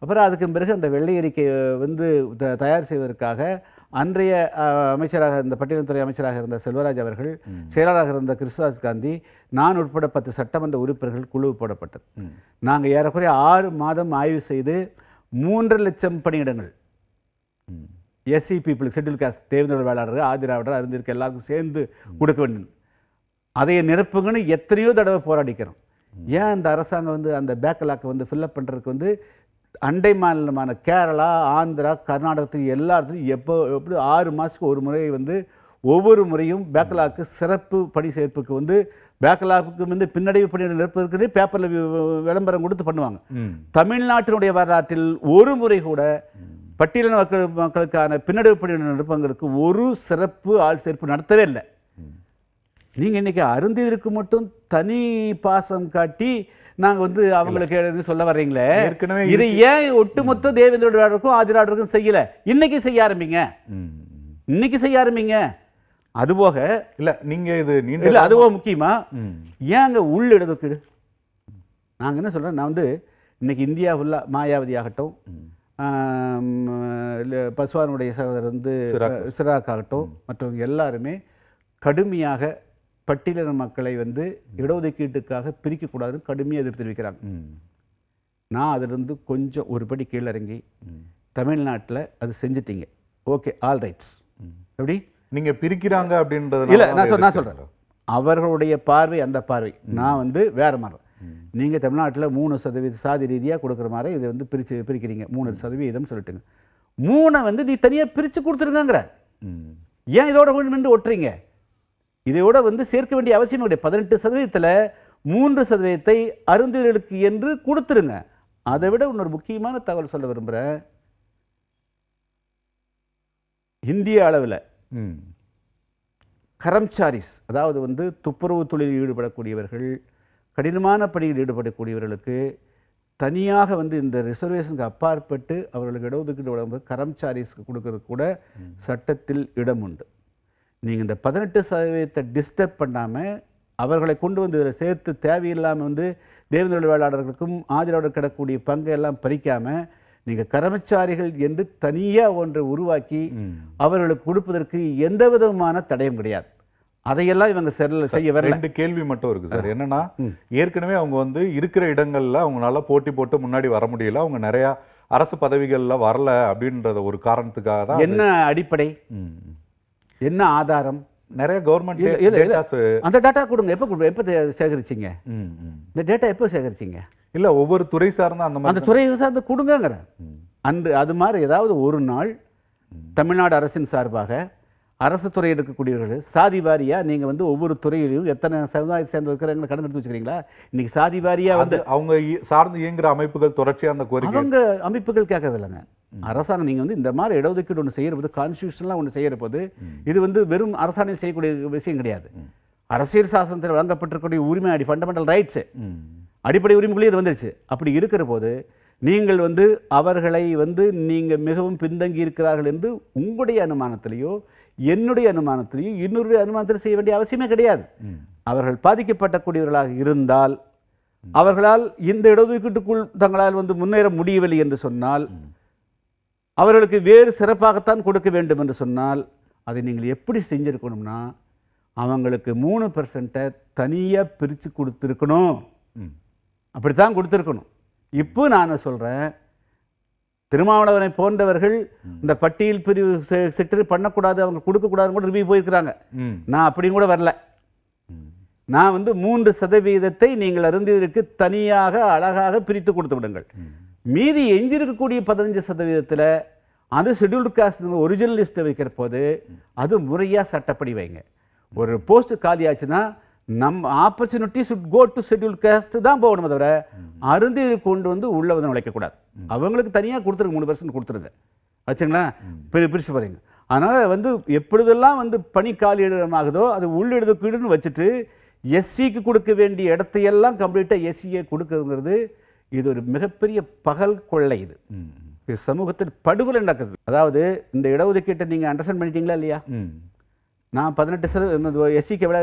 அப்புறம் அதுக்கு பிறகு அந்த வெள்ளை அறிக்கையை வந்து தயார் செய்வதற்காக அன்றைய அமைச்சராக இந்த பட்டியல்துறை அமைச்சராக இருந்த செல்வராஜ் அவர்கள், செயலாளராக இருந்த கிருஷ்ணதாஸ் காந்தி, நான் உட்பட 10 சட்டமன்ற உறுப்பினர்கள் குழு போடப்பட்டது. நாங்கள் ஏறக்குறைய 6 மாதம் ஆய்வு செய்து 3.5 லட்சம் பணியிடங்கள் எஸ்சி பீப்புளுக்கு, ஷெட்யூல் காஸ்ட், தேவேந்திர வேளாளர்கள், ஆதிராவிடர், அறிஞருக்கு எல்லாருக்கும் சேர்ந்து கொடுக்க வேண்டும். அதை நிரப்புங்கன்னு எத்தனையோ தடவை போராடிக்கிறோம். ஏன் அந்த அரசாங்கம் வந்து அந்த பேக்கலாக்கை வந்து ஃபில்லப் பண்ணுறதுக்கு வந்து அண்டை மாநிலமான கேரளா, ஆந்திரா, கர்நாடகத்துக்கு எல்லா இடத்துலையும் எப்படி 6 மாதத்துக்கு ஒரு முறை வந்து ஒவ்வொரு முறையும் பேக்கலாக்கு சிறப்பு பணி சேர்ப்புக்கு வந்து பேக்கலாக்கு வந்து பின்னடைவு பணி நிற்பதற்கு பேப்பரில் விளம்பரம் கொடுத்து பண்ணுவாங்க. தமிழ்நாட்டினுடைய வரலாற்றில் ஒரு முறை கூட பட்டியலின மக்களுக்கான பின்னடைவு பணி நிற்பதற்கு ஒரு சிறப்பு ஆள் சேர்ப்பு நடத்தவே இல்லை. நீங்கள் இன்னைக்கு அருந்திற்கு மட்டும் தனி பாசம் காட்டி நாங்கள் வந்து அவங்களுக்கு சொல்ல வர்றீங்களே, இதை ஏன் ஒட்டுமொத்த தேவேந்திரோட ஆதிராவிடருக்கும் செய்யல? இன்னைக்கு செய்ய ஆரம்பிங்க. அதுபோக இல்ல நீங்க இது இல்ல அதுபோக முக்கியமா ஏங்க உள் இடஒதுக்கீடு? நாங்க என்ன சொல்றேன், நான் வந்து இன்னைக்கு இந்தியா ஃபுல்லா மாயாவதி ஆகட்டும், பஸ்வானுடைய சகோதரர் வந்து சிராக் ஆகட்டும், மற்றவங்க எல்லாருமே கடுமையாக பட்டியலின மக்களை வந்து இடஒதுக்கீட்டுக்காக பிரிக்கக்கூடாதுன்னு கடுமையாக எதிர்த்து தெரிவிக்கிறாங்க. நான் அதிலிருந்து கொஞ்சம் ஒரு படி கீழே இறங்கி தமிழ்நாட்டில் அது செஞ்சிட்டீங்க, ஓகே, ஆல் ரைட்ஸ். எப்படி நீங்க பிரிக்கிறாங்க அப்படின்றது இல்லை, நான் சொல்கிறேன் அவர்களுடைய பார்வை அந்த பார்வை. நான் வந்து வேற மாதிரி. நீங்கள் தமிழ்நாட்டில் 3% சாதி ரீதியாக கொடுக்குற மாதிரி இதை வந்து பிரிக்கிறீங்க. 3% சொல்லிட்டுங்க. 3 வந்து நீ தனியாக பிரித்து கொடுத்துருங்கிற. ஏன் இதோட கொண்டு நின்று ஒட்டுறீங்க? இதையோட வந்து சேர்க்க வேண்டிய அவசியம் கிடையாது. 18% 3% அருந்தினர்களுக்கு என்று கொடுத்துருங்க. அதை விட இன்னொரு முக்கியமான தகவல் சொல்ல விரும்புகிறேன். இந்திய அளவில் கரம்சாரிஸ், அதாவது வந்து துப்புரவு தொழிலில் ஈடுபடக்கூடியவர்கள், கடினமான பணியில் ஈடுபடக்கூடியவர்களுக்கு தனியாக வந்து இந்த ரிசர்வேஷனுக்கு அப்பாற்பட்டு அவர்களுக்கு இடஒதுக்கீடு வழங்கும்போது கரம்சாரிஸ்க்கு கொடுக்கறது கூட சட்டத்தில் இடம் உண்டு. நீங்கள் இந்த 18% டிஸ்டர்ப் பண்ணாமல் அவர்களை கொண்டு வந்து இதில் சேர்த்து தேவையில்லாமல் வந்து தேவேந்திர வேளாளர்களுக்கும் ஆதிராவிடர் கிடக்கூடிய பங்கை எல்லாம் பறிக்காமல் நீங்கள் கரமச்சாரிகள் என்று தனியாக ஒன்றை உருவாக்கி அவர்களுக்கு கொடுப்பதற்கு எந்த விதமான தடையும் கிடையாது. அதையெல்லாம் இவங்க செய்ய வர 2 கேள்வி மட்டும் இருக்கு சார். என்னன்னா, ஏற்கனவே அவங்க வந்து இருக்கிற இடங்கள்ல அவங்களால போட்டி போட்டு முன்னாடி வர முடியல, அவங்க நிறைய அரசு பதவிகள்ல வரல அப்படின்றத ஒரு காரணத்துக்காக தான். என்ன அடிப்படை, என்ன ஆதாரம்? நிறைய கவர்மெண்ட் அந்த டேட்டா கொடுங்க. எப்போ சேகரிச்சிங்க? இந்த டேட்டா எப்போ சேகரிச்சிங்க? இல்ல ஒவ்வொரு துறை சார்ந்த அந்த துறை சார்ந்து கொடுங்கிற அன்று அது மாதிரி ஏதாவது ஒரு நாள் தமிழ்நாடு அரசின் சார்பாக அரசு துறையில் இருக்கக்கூடியவர்கள் சாதி வாரியா நீங்க வந்து ஒவ்வொரு துறையிலையும் எத்தனை சமுதாயத்தை சேர்ந்து இருக்கிறவங்களை கடன் எடுத்து வச்சுக்கிறீங்களா? இன்னைக்கு சாதி வாரியா வந்து அவங்க சார்ந்து இயங்குற அமைப்புகள் தொடர்ச்சியா அந்த கோரிக்கை அவங்க அமைப்புகள் கேட்கறது இல்லைங்க. அரசாங்கம் நீங்க வந்து இந்த மாதிரி இடஒதுக்கீடு ஒன்று செய்யற போது, கான்ஸ்டியூஷன்லாம் ஒன்று செய்யற போது, இது வந்து வெறும் அரசாங்கம் செய்யக்கூடிய விஷயம் கிடையாது. அரசியல் சாசனத்தில் வழங்கப்பட்டிருக்கக்கூடிய உரிமை, ஃபண்டமெண்டல் ரைட்ஸ், அடிப்படை உரிமைகளே இது வந்துருச்சு. அப்படி இருக்கிற போது நீங்கள் வந்து அவர்களை வந்து நீங்க மிகவும் பின்தங்கி இருக்கிறார்கள் என்று உங்களுடைய அனுமானத்திலேயோ என்னுடைய அனுமானத்திலேயோ இன்னொரு அனுமானத்தில் செய்ய வேண்டிய அவசியமே கிடையாது. அவர்கள் பாதிக்கப்படக்கூடியவர்களாக இருந்தால் அவர்களால் இந்த இடஒதுக்கீட்டுக்குள் தங்களால் வந்து முன்னேற முடியவில்லை என்று சொன்னால், அவர்களுக்கு வேறு சிறப்பாகத்தான் கொடுக்க வேண்டும் என்று சொன்னால், அதை நீங்கள் எப்படி செஞ்சிருக்கணும்னா அவங்களுக்கு 3% தனியாக பிரித்து கொடுத்துருக்கணும். அப்படித்தான் கொடுத்துருக்கணும். இப்போ நான் சொல்கிறேன், திருமாவளவனை போன்றவர்கள் இந்த பட்டியல் பிரிவு செக்டர் பண்ணக்கூடாது, அவங்க கொடுக்கக்கூடாதுன்னு கூட ரிவ்யூ போயிருக்கிறாங்க. நான் அப்படியும் கூட வரல. நான் வந்து 3% நீங்கள் அருந்தியதற்கு தனியாக அழகாக பிரித்து கொடுத்து விடுங்கள். மீதி எஞ்சிருக்கக்கூடிய 15%த்தில் அது ஷெட்யூல்டு காஸ்ட் ஒரிஜினல் லிஸ்ட்டை வைக்கிற போது அது முறையாக சட்டப்படி வைங்க. ஒரு போஸ்ட் காலி ஆச்சுன்னா நம்ம opportunity should go to schedule caste தான் போகணுமே தவிர அருந்தியதை கொண்டு வந்து உள்ள வந்து நுழைக்கக்கூடாது. அவங்களுக்கு தனியாக கொடுத்துருங்க, 3% கொடுத்துருங்க ஆச்சுங்களா, பிரிச்சு போகிறீங்க. அதனால் வந்து எப்பொழுதெல்லாம் வந்து பணி காலி இடமாகுதோ அது உள்ளிடதுக்குன்னு வச்சுட்டு எஸ்சிக்கு கொடுக்க வேண்டிய இடத்தையெல்லாம் கம்ப்ளீட்டாக எஸ்சியை கொடுக்குறது இது ஒரு மிகப்பெரிய பகல் கொள்ளை. இது சமூகத்தில் படுகொலை நடக்குது. அதாவது இந்த இடஒதுக்கீட்டை நீங்கள் அண்டர்ஸ்டாண்ட் பண்ணிட்டீங்களா இல்லையா? நான் 18% எஸ்சிக்கு எவ்வளோ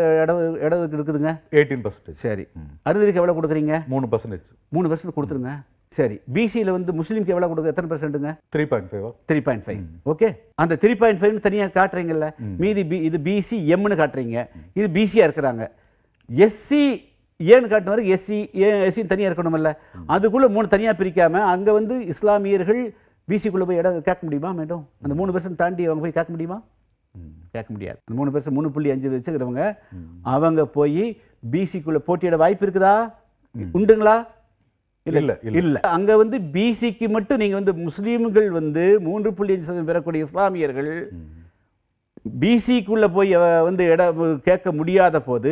இடஒதுக்கீடு இருக்குதுங்க? 18%. சரி, அறுதிக்கு எவ்வளோ கொடுக்குறீங்க? 3%. 3% கொடுத்துருங்க. சரி, பிசியில் வந்து முஸ்லீம்க்கு எவ்வளோ கொடுக்குது? எத்தனை %ங்க? 3.5. 3.5. ஓகே, அந்த 3.5 தனியாக காட்டுறீங்கல்ல, மீதி இது பிசி எம்னு காட்டுறீங்க, இது பிசியாக இருக்கிறாங்க. எஸ்சி ஏன்னு காட்டுவாரு, எஸ்சி தனியாக இருக்கணுமில்ல, அதுக்குள்ளே 3 தனியாக பிரிக்காமல் அங்கே வந்து இஸ்லாமியர்கள் பிசிக்குள்ளே போய் இடம் கேட்க முடியுமா? மேடம் அந்த 3% தாண்டி அவங்க போய் கேட்க முடியுமா? கேட்க முடியாது. அந்த 3% 3.5 வச்சுக்கிறவங்க அவங்க போய் பிசிக்குள்ளே போட்டியிட வாய்ப்பு இருக்குதா? உண்டுங்களா? இல்லை இல்லை. அங்கே வந்து பிசிக்கு மட்டும் நீங்கள் வந்து முஸ்லீம்கள் வந்து 3.5% பெறக்கூடிய இஸ்லாமியர்கள் பிசிக்குள்ளே போய் வந்து இடம் கேட்க முடியாத போது,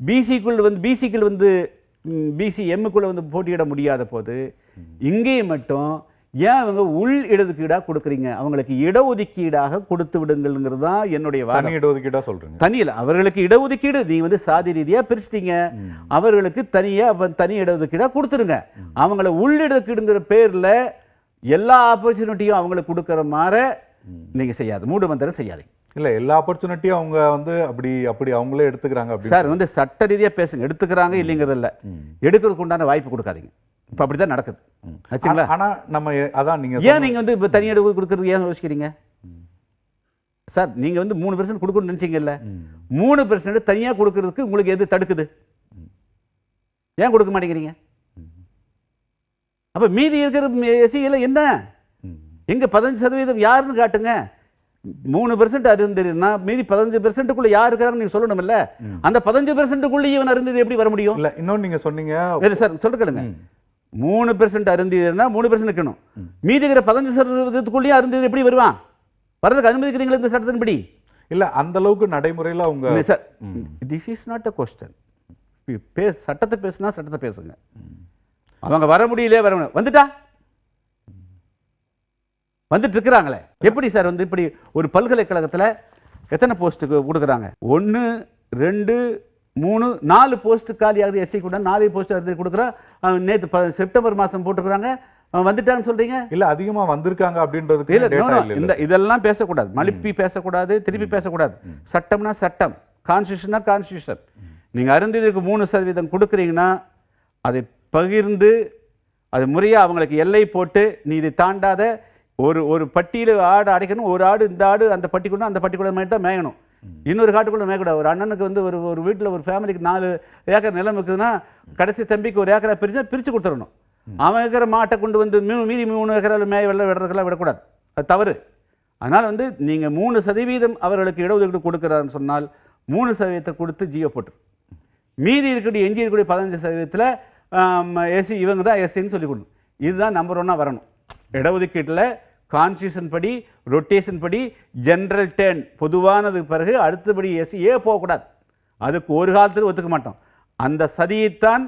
பிசிக்குள் வந்து பிசி எம்முக்குள்ளே வந்து போட்டியிட முடியாத போது இங்கேயே மட்டும் ஏன் அவங்க உள் இடஒதுக்கீடாக கொடுக்குறீங்க? அவங்களுக்கு இடஒதுக்கீடாக கொடுத்து விடுங்கிறது தான் என்னுடைய தனி இடஒதுக்கீடாக சொல்கிறேன். தனியில் அவர்களுக்கு இடஒதுக்கீடு நீ வந்து சாதி ரீதியாக பிரிச்சிட்டீங்க, அவர்களுக்கு தனியாக தனி இடஒதுக்கீடாக கொடுத்துருங்க. அவங்கள உள் இடஒதுக்கீடுங்கிற பேரில் எல்லா ஆப்பர்ச்சுனிட்டியும் அவங்களுக்கு கொடுக்குற மாதிரி நீங்கள் செய்யாது, மூடு மந்திரம் செய்யாதீங்க. இல்லை, எல்லா ஆப்பர்ச்சுனிட்டியும் அவங்க வந்து அப்படி அவங்களே எடுத்துக்கிறாங்க. அப்படி சார் வந்து சட்ட ரீதியாக பேசுங்க, எடுத்துக்கிறாங்க இல்லைங்கிறது இல்லை, எடுக்கிறதுக்கு உண்டான வாய்ப்பு கொடுக்காதீங்க. இப்போ அப்படி தான் நடக்குது ஆச்சுங்களா? ஆனால் நம்ம அதான் நீங்கள் ஏன் நீங்கள் வந்து இப்போ தனி எடுப்பு கொடுக்கறதுக்கு ஏன் யோசிக்கிறீங்க சார்? நீங்கள் வந்து 3% கொடுக்கணும்னு நினச்சிங்கல்ல, 3% தனியாக கொடுக்கறதுக்கு உங்களுக்கு எது தடுக்குது? ஏன் கொடுக்க மாட்டேங்கிறீங்க? அப்போ மீதி இருக்கிற எஸ்சியில் என்ன எங்க 15% யாருன்னு காட்டுங்க. 3% அருந்ததினா மீதி 15%க்குள்ள யார் இருக்காங்கன்னு நீங்க சொல்லணும்ல. அந்த 15%க்குள்ள இவன் அருந்ததி எப்படி வர முடியும்? இல்ல, இன்னொன்னு நீங்க சொன்னீங்க. இல்ல சார், சொல்லுங்க. 3% அருந்ததினா 3% இருக்கணும். மீதி இருக்கிற 15%க்குள்ளே அருந்ததி எப்படி வருவான்? வரதுக்கு அனுமதிக்கிறீங்களா இந்த சட்டத்தின்படி? இல்ல, அந்த அளவுக்கு நடைமுறையில் அவங்க this is not a question. சட்டத்தை பேசுனா சட்டத்தை பேசுங்க. அவங்க வர முடியல, வந்துட்டா வந்துட்டு இருக்கிறாங்களே எப்படி சார்? வந்து இப்படி ஒரு பல்கலைக்கழகத்தில் எத்தனை போஸ்ட்டுக்கு கொடுக்குறாங்க? 1 2 3 4 போஸ்ட்டு காலியாகுது. எஸ்சி கூட 4 போஸ்ட் எடுத்து கொடுக்குறா. நேற்று செப்டம்பர் மாதம் போட்டுருக்குறாங்க. வந்துட்டான்னு சொல்றீங்க? இல்ல, அதிகமா வந்திருக்காங்க அப்படின்றதுக்கு இந்த இதெல்லாம் பேசக்கூடாது, மழுப்பி பேசக்கூடாது, திருப்பி பேசக்கூடாது. சட்டம்னா சட்டம், கான்ஸ்டியூஷனா கான்ஸ்டியூஷன். நீங்கள் அருந்ததிற்கு 3% கொடுக்குறீங்கன்னா அதை பகிர்ந்து அது முறையாக அவங்களுக்கு எல்லை போட்டு நீ இதை தாண்டாத ஒரு பட்டியில் ஆடு அடைக்கணும். ஒரு ஆடு இந்த ஆடு அந்த பட்டிக்குள்ள அந்த பட்டிக்குள்ள மேட்டு தான் மேயணும், இன்னொரு காட்டுக்குள்ள மேயக்கூடாது. ஒரு அண்ணனுக்கு வந்து ஒரு வீட்டில் ஒரு ஃபேமிலிக்கு 4 ஏக்கர் நிலம் இருக்குதுன்னா கடைசி தம்பிக்கு 1 ஏக்கரை பிரித்து கொடுத்துடணும். அவன் இருக்கிற மாட்டை கொண்டு வந்து மீதி 3 ஏக்கரில் மேய விடுறதுக்கெல்லாம் விடக்கூடாது, அது தவறு. அதனால் வந்து நீங்கள் 3% அவர்களுக்கு இடஒதுக்கீடு கொடுக்குறாருன்னு சொன்னால் 3% கொடுத்து ஜியோ போட்டு மீதி இருக்கக்கூடிய எஞ்சி இருக்கக்கூடிய 15% எஸ்சி இவங்க தான் எஸ்சின்னு சொல்லி கொடுக்கணும். இதுதான் நம்பர் 1 வரணும் இடஒதுக்கீட்டில். கான்ஸ்டியூஷன் படி, ரொட்டேஷன் படி, ஜென்ரல் டேர்ன் பொதுவானது பிறகு அடுத்தபடி எஸ்சியே போகக்கூடாது. அதுக்கு ஒரு காலத்தில் ஒத்துக்க மாட்டோம். அந்த சதியைத்தான்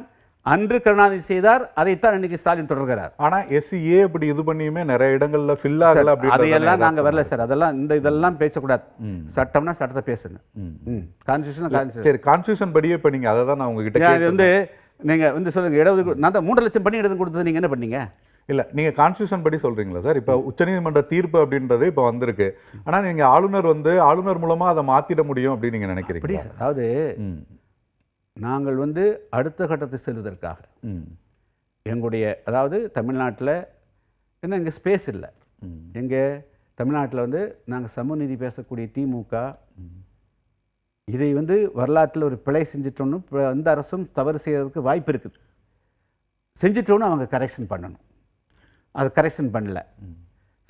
அன்று கருணாநிதி செய்தார், அதைத்தான் இன்னைக்கு ஸ்டாலின் தொடர்கிறார். ஆனால் எஸ்சிஏ அப்படி இது பண்ணியுமே நிறைய இடங்கள்ல ஃபில் ஆகல. அதையெல்லாம் நாங்கள் வரல சார், அதெல்லாம் இதெல்லாம் பேசக்கூடாது. சட்டம்னா சட்டத்தை பேசுங்க. கான்ஸ்டியூஷன் சரி, கான்ஸ்டியூஷன் படியே இப்போ நீங்கள் அதை தான் நான் உங்ககிட்ட அது வந்து நீங்கள் வந்து சொல்லுங்க. இடஒதுக்கீடு நான் தான் 3 லட்சம் பண்ணி இடது கொடுத்தது நீங்கள் என்ன பண்ணீங்க? இல்லை, நீங்கள் கான்ஸ்டியூஷன் படி சொல்கிறீங்களா சார்? இப்போ உச்சநீதிமன்ற தீர்ப்பு அப்படின்றது இப்போ வந்திருக்கு. ஆனால் நீங்கள் ஆளுநர் மூலமாக அதை மாற்றிட முடியும் அப்படின்னு நீங்கள் நினைக்கிறீங்க? அதாவது நாங்கள் வந்து அடுத்த கட்டத்தை செல்வதற்காக எங்களுடைய, அதாவது தமிழ்நாட்டில் என்ன இங்கே ஸ்பேஸ் இல்லை. எங்கள் தமிழ்நாட்டில் வந்து நாங்கள் சமூக நீதி பேசக்கூடிய திமுக இதை வந்து வரலாற்றில் ஒரு பிழை செஞ்சிட்டோன்னு எந்த அரசும் தவறு செய்கிறதுக்கு வாய்ப்பு இருக்குது. செஞ்சிட்டோன்னு அவங்க கரெக்ஷன் பண்ணணும். அது கரெக்ஷன் பண்ணல.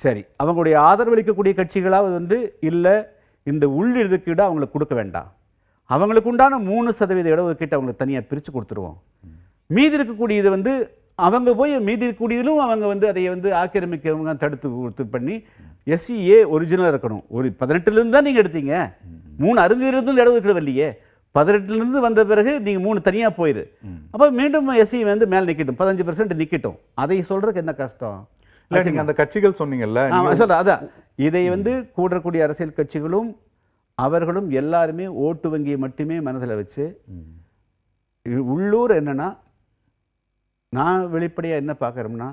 சரி, அவங்களுடைய ஆதரவளிக்கக்கூடிய கட்சிகளாவது வந்து இல்லை இந்த உள்ளிடுக்கீடு அவங்களுக்கு கொடுக்க வேண்டாம், அவங்களுக்கு உண்டான 3% இடஒதுக்கீட்டை அவங்களுக்கு தனியாக பிரித்து கொடுத்துருவோம், மீதி இருக்கக்கூடியது வந்து அவங்க போய் மீதி இருக்கக்கூடியதிலும் அவங்க வந்து அதை வந்து ஆக்கிரமிக்கவங்க தடுத்து கொடுத்து பண்ணி எஸ்சிஏ ஒரிஜினலாக இருக்கணும். ஒரு 18லேருந்து தான் நீங்கள் எடுத்தீங்க, 3 அருந்திலிருந்து இடஒதுக்கீடு வரலையே, 18லேருந்து வந்த பிறகு நீங்கள் 3 தனியாக போயிரு, அப்போ மீண்டும் எஸ்சி வந்து மேலே நிற்கட்டும், 15% நிற்கட்டும். அதை சொல்கிறதுக்கு என்ன கஷ்டம்? இல்லை, நீங்கள் அந்த கட்சிகள் சொன்னீங்கல்ல, சொல்கிறேன் அதான் இதை வந்து கூடக்கூடிய அரசியல் கட்சிகளும் அவர்களும் எல்லாருமே ஓட்டு வங்கியை மட்டுமே மனதில் வச்சு உள்ளூர் என்னன்னா, நான் வெளிப்படையாக என்ன பார்க்குறோம்னா,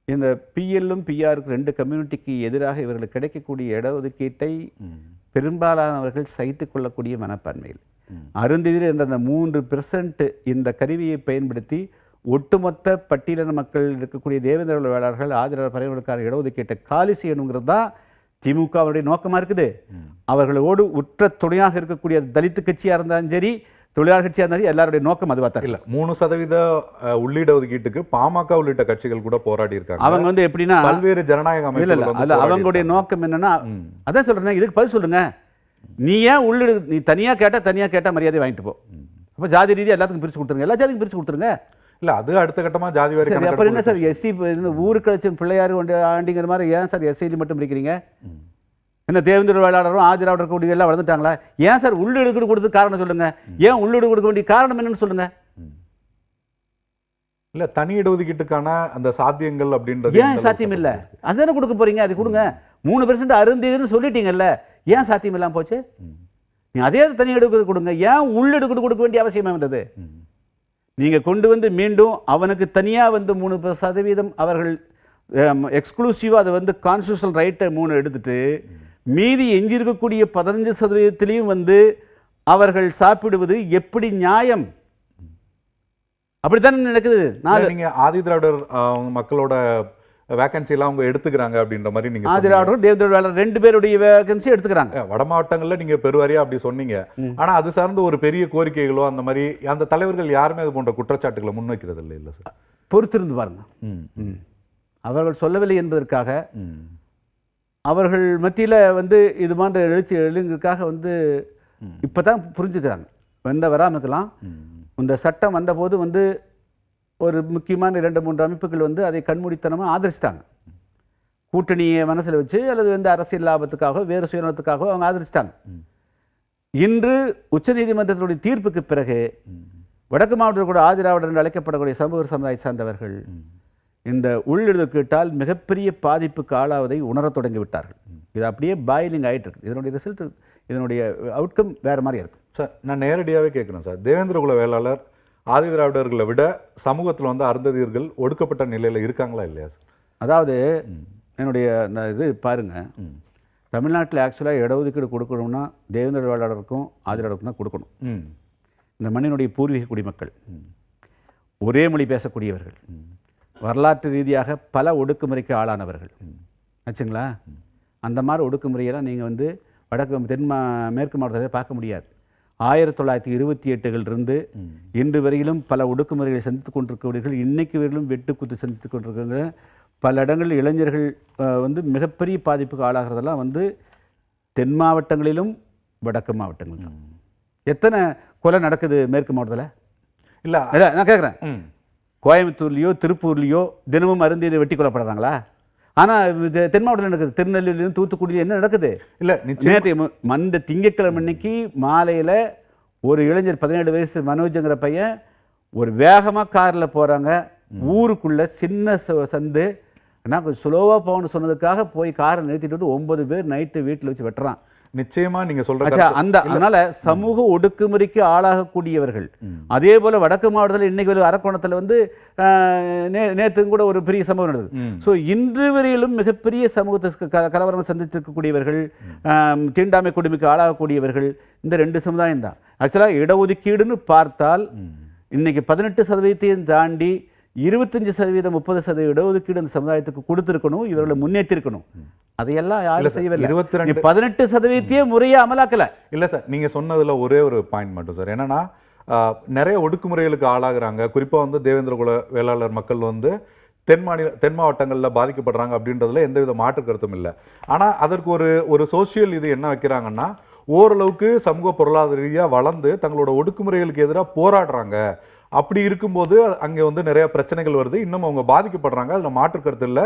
இந்த பிஎல்லும் பிஆருக்கு 2 கம்யூனிட்டிக்கு எதிராக இவர்களுக்கு கிடைக்கக்கூடிய இடஒதுக்கீட்டை பெரும்பாலானவர்கள் சகித்து கொள்ளக்கூடிய மனப்பான்மையில் அருந்ததில் என்ற அந்த 3% இந்த கருவியை பயன்படுத்தி ஒட்டுமொத்த பட்டியலின மக்கள் இருக்கக்கூடிய தேவேந்திர குல வேளாளர்கள் ஆதரவு பறையவர்களுக்கான இடஒதுக்கீட்டை காலி செய்யணுங்கிறது தான் திமுகவுடைய நோக்கமாக இருக்குது. அவர்களோடு உற்ற துணையாக இருக்கக்கூடிய தலித்து கட்சியாக இருந்தாலும் சரி, தொழிலாளர் கட்சியாக இருந்தாலும் எல்லாருடைய நோக்கம் அதுவாக தான் இல்லை. 3% உள்ளீடு ஒதுக்கீட்டுக்கு பாமக உள்ளிட்ட கட்சிகள் கூட போராடி இருக்காங்க. அவங்க வந்து எப்படின்னா பல்வேறு ஜனநாயக அமைப்புகள் அல்ல, அவங்களுடைய நோக்கம் என்னன்னா, அதான் சொல்றேன், இதுக்கு பதில் சொல்லுங்க. நீ ஏன் உள்ளீடு நீ தனியாக கேட்டால் மரியாதை வாங்கிட்டு போ, அப்போ ஜாதி ரீதியாக எல்லாத்துக்கும் பிரித்து கொடுத்துருங்க, எல்லா ஜாதிக்கும் பிரித்து கொடுத்துருங்க. இல்லை, அது அடுத்த கட்டமாக ஜாதி வாரி சரி, அப்புறம் என்ன சார் எஸ்சி ஊருக்கு கழிச்சு பிள்ளையார் ஆண்டிங்கிற மாதிரி ஏன் சார் எஸ்சியில் மட்டும் பிரிக்கிறீங்க? என்ன தேவேந்திர வேளாளரும் ஆதிராவிட இருக்கக்கூடிய எல்லாம் வளர்ந்துட்டாங்களா? ஏன் சார் உள்ளீடு கொடுத்து காரணம் சொல்லுங்க, ஏன் உள்ளீடு கொடுக்க வேண்டிய காரணம் என்னன்னு சொல்லுங்க. இல்லை, தனி இடஒதுக்கீட்டுக்கான அந்த சாத்தியங்கள் அப்படின்றது ஏன் சாத்தியம் இல்லை? அதுதானே கொடுக்க போறீங்க, அது கொடுங்க. 3% அருந்ததுன்னு சொல்லிட்டீங்கல்ல, ஏன் சாத்தியம் இல்லாமல் போச்சு? நீ அதே தனி இடஒதுக்கீடு கொடுங்க, ஏன் உள்ளீடு கொடுக்க வேண்டிய அவசியமே வந்தது? நீங்க கொண்டு வந்து மீண்டும் அவனுக்கு தனியா வந்து 3% அவர்கள் எக்ஸ்க்ளூசிவா அது வந்து கான்ஸ்டியூஷனல் ரைட்டை 3 எடுத்துட்டு மீதி எஞ்சி இருக்கக்கூடிய 15%லையும் வந்து அவர்கள் சாப்பிடுவது எப்படி நியாயம்? அப்படித்தானே நடக்குது. நீங்க ஆதி திராவிடர் மக்களோட வேகன்சி எல்லாம் அவங்க எடுத்துக்கிறாங்க அப்படின்ற மாதிரி நீங்க ஆதி திராவிடர் தேவேந்திர வேளாளர் 2 பேருடைய வேகன்சி எடுத்துக்கிறாங்க. வட மாவட்டங்கள்ல நீங்க பெருவாரியா அப்படி சொன்னீங்க. ஆனா அது சார்ந்து ஒரு பெரிய கோரிக்கைகளோ அந்த மாதிரி அந்த தலைவர்கள் யாருமே அது போன்ற குற்றச்சாட்டுகளை முன்வைக்கிறது இல்லை. இல்லை சார், பொறுத்திருந்து பாருங்க. அவர்கள் சொல்லவில்லை என்பதற்காக அவர்கள் மத்தியில் வந்து இது மாதிரி எழுச்சிக்காக வந்து இப்போதான் புரிஞ்சுக்கிறாங்க. வராமல் இருக்கலாம். இந்த சட்டம் வந்தபோது வந்து ஒரு முக்கியமான 2-3 அமைப்புகள் வந்து அதை கண்மூடித்தனமாக ஆதரிச்சிட்டாங்க. கூட்டணியை மனசில் வச்சு அல்லது வந்து அரசியல் லாபத்துக்காக வேறு சுயநலத்துக்காக அவங்க ஆதரிச்சிட்டாங்க. இன்று உச்சநீதிமன்றத்தினுடைய தீர்ப்புக்கு பிறகு வடக்கு மாவட்டத்தில் கூட ஆதிராவிடர் என்று அழைக்கப்படக்கூடிய சமூக சமுதாய சார்ந்தவர்கள் இந்த உள்ளிடுதொதுக்கீட்டால் மிகப்பெரிய பாதிப்புக்கு ஆளாவதை உணரத் தொடங்கிவிட்டார்கள். இது அப்படியே பாயிலிங் ஆகிட்டு இருக்கு. இதனுடைய ரிசல்ட், இதனுடைய அவுட்கம் வேறு மாதிரி இருக்கும். சார், நான் நேரடியாகவே கேட்குறேன் சார், தேவேந்திர குல வேளாளர் ஆதி திராவிடர்களை விட சமூகத்தில் வந்து அருந்ததியர்கள் ஒடுக்கப்பட்ட நிலையில் இருக்காங்களா இல்லையா சார்? அதாவது என்னுடைய இது பாருங்க, தமிழ்நாட்டில் ஆக்சுவலாக இடஒதுக்கீடு கொடுக்கணும்னா தேவேந்திர வேளாளருக்கும் ஆதிராவிடருக்கும் தான் கொடுக்கணும். இந்த மண்ணினுடைய பூர்வீக குடிமக்கள், ஒரே மொழி பேசக்கூடியவர்கள், வரலாற்று ரீதியாக பல ஒடுக்குமுறைக்கு ஆளானவர்கள் ஆச்சுங்களா. அந்த மாதிரி ஒடுக்குமுறையெல்லாம் நீங்கள் வந்து வடக்கு மேற்கு மாவட்டத்தில் பார்க்க முடியாது. 1928 இன்று வரையிலும் பல ஒடுக்குமுறைகளை சந்தித்துக் கொண்டிருக்கவர்கள், இன்னைக்கு வரையிலும் வெட்டுக்குத்து சந்தித்துக் கொண்டிருக்கிற பல இடங்களில் இளைஞர்கள் வந்து மிகப்பெரிய பாதிப்புக்கு ஆளாகிறதெல்லாம் வந்து தென் மாவட்டங்களிலும் வடக்கு மாவட்டங்களிலும். எத்தனை கொலை நடக்குது மேற்கு மாவட்டத்தில்? இல்லை இல்லை, நான் கேட்குறேன், கோயம்புத்தூர்லேயோ திருப்பூர்லேயோ தினமும் அருந்தியில் வெட்டி கொல்லப்படுறாங்களா? ஆனால் தென் மாவட்டத்தில் நடக்குது, திருநெல்வேலியிலும் தூத்துக்குடியிலும் என்ன நடக்குது? இல்லை, நேற்று மந்த திங்கட்கிழமை அன்னைக்கு மாலையில் ஒரு இளைஞர் 17 வயசு மனோஜங்கிற பையன் ஒரு வேகமாக காரில் போகிறாங்க, ஊருக்குள்ளே சின்ன சந்து, ஆனால் கொஞ்சம் ஸ்லோவாக போகணும்னு சொன்னதுக்காக போய் காரை நிறுத்திட்டு வந்து 9 பேர் நைட்டு வீட்டில் வச்சு வெட்டுறான். நிச்சயமா நீங்க சொல்ற அதனால சமூக ஒடுக்குமுறைக்கு ஆளாகக்கூடியவர்கள். அதே போல வடக்கு மாவட்டத்தில் இன்னைக்கு அரக்கோணத்தில் வந்து நேற்று கூட ஒரு பெரிய சம்பவம் நடக்குது. ஸோ இன்று வரையிலும் மிகப்பெரிய சமூகத்தை கலவரம் சந்தித்திருக்கக்கூடியவர்கள், தீண்டாமை கொடுமைக்கு ஆளாகக்கூடியவர்கள் இந்த 2 சமுதாயம் தான். ஆக்சுவலாக இடஒதுக்கீடுன்னு பார்த்தால் இன்னைக்கு 18% தாண்டி 25%, 30% இடஒதுக்கீடு அந்த சமுதாயத்துக்கு கொடுத்திருக்கணும், இவர்களை முன்னேற்றிருக்கணும். அதையெல்லாம் யாரும் செய்யவில்லை. 18% முறையை அமலாக்கல. இல்லை சார், நீங்க சொன்னதுல ஒரே ஒரு பாயிண்ட் மட்டும் சார், என்னன்னா நிறைய ஒடுக்குமுறைகளுக்கு ஆளாகிறாங்க. குறிப்பா வந்து தேவேந்திர குல வேளாளர் மக்கள் வந்து தென் மாவட்டங்களில் பாதிக்கப்படுறாங்க அப்படின்றதுல எந்தவித மாற்று கருத்தும் இல்லை. ஆனால் அதற்கு ஒரு சோசியல் இது என்ன வைக்கிறாங்கன்னா, ஓரளவுக்கு சமூக பொருளாதார ரீதியாக வளர்ந்து தங்களோட ஒடுக்குமுறைகளுக்கு எதிராக போராடுறாங்க. அப்படி இருக்கும்போது அங்கே வந்து நிறைய பிரச்சனைகள் வருது, இன்னும் அவங்க பாதிக்கப்படுறாங்க, அதில் மாற்று கருத்து இல்லை.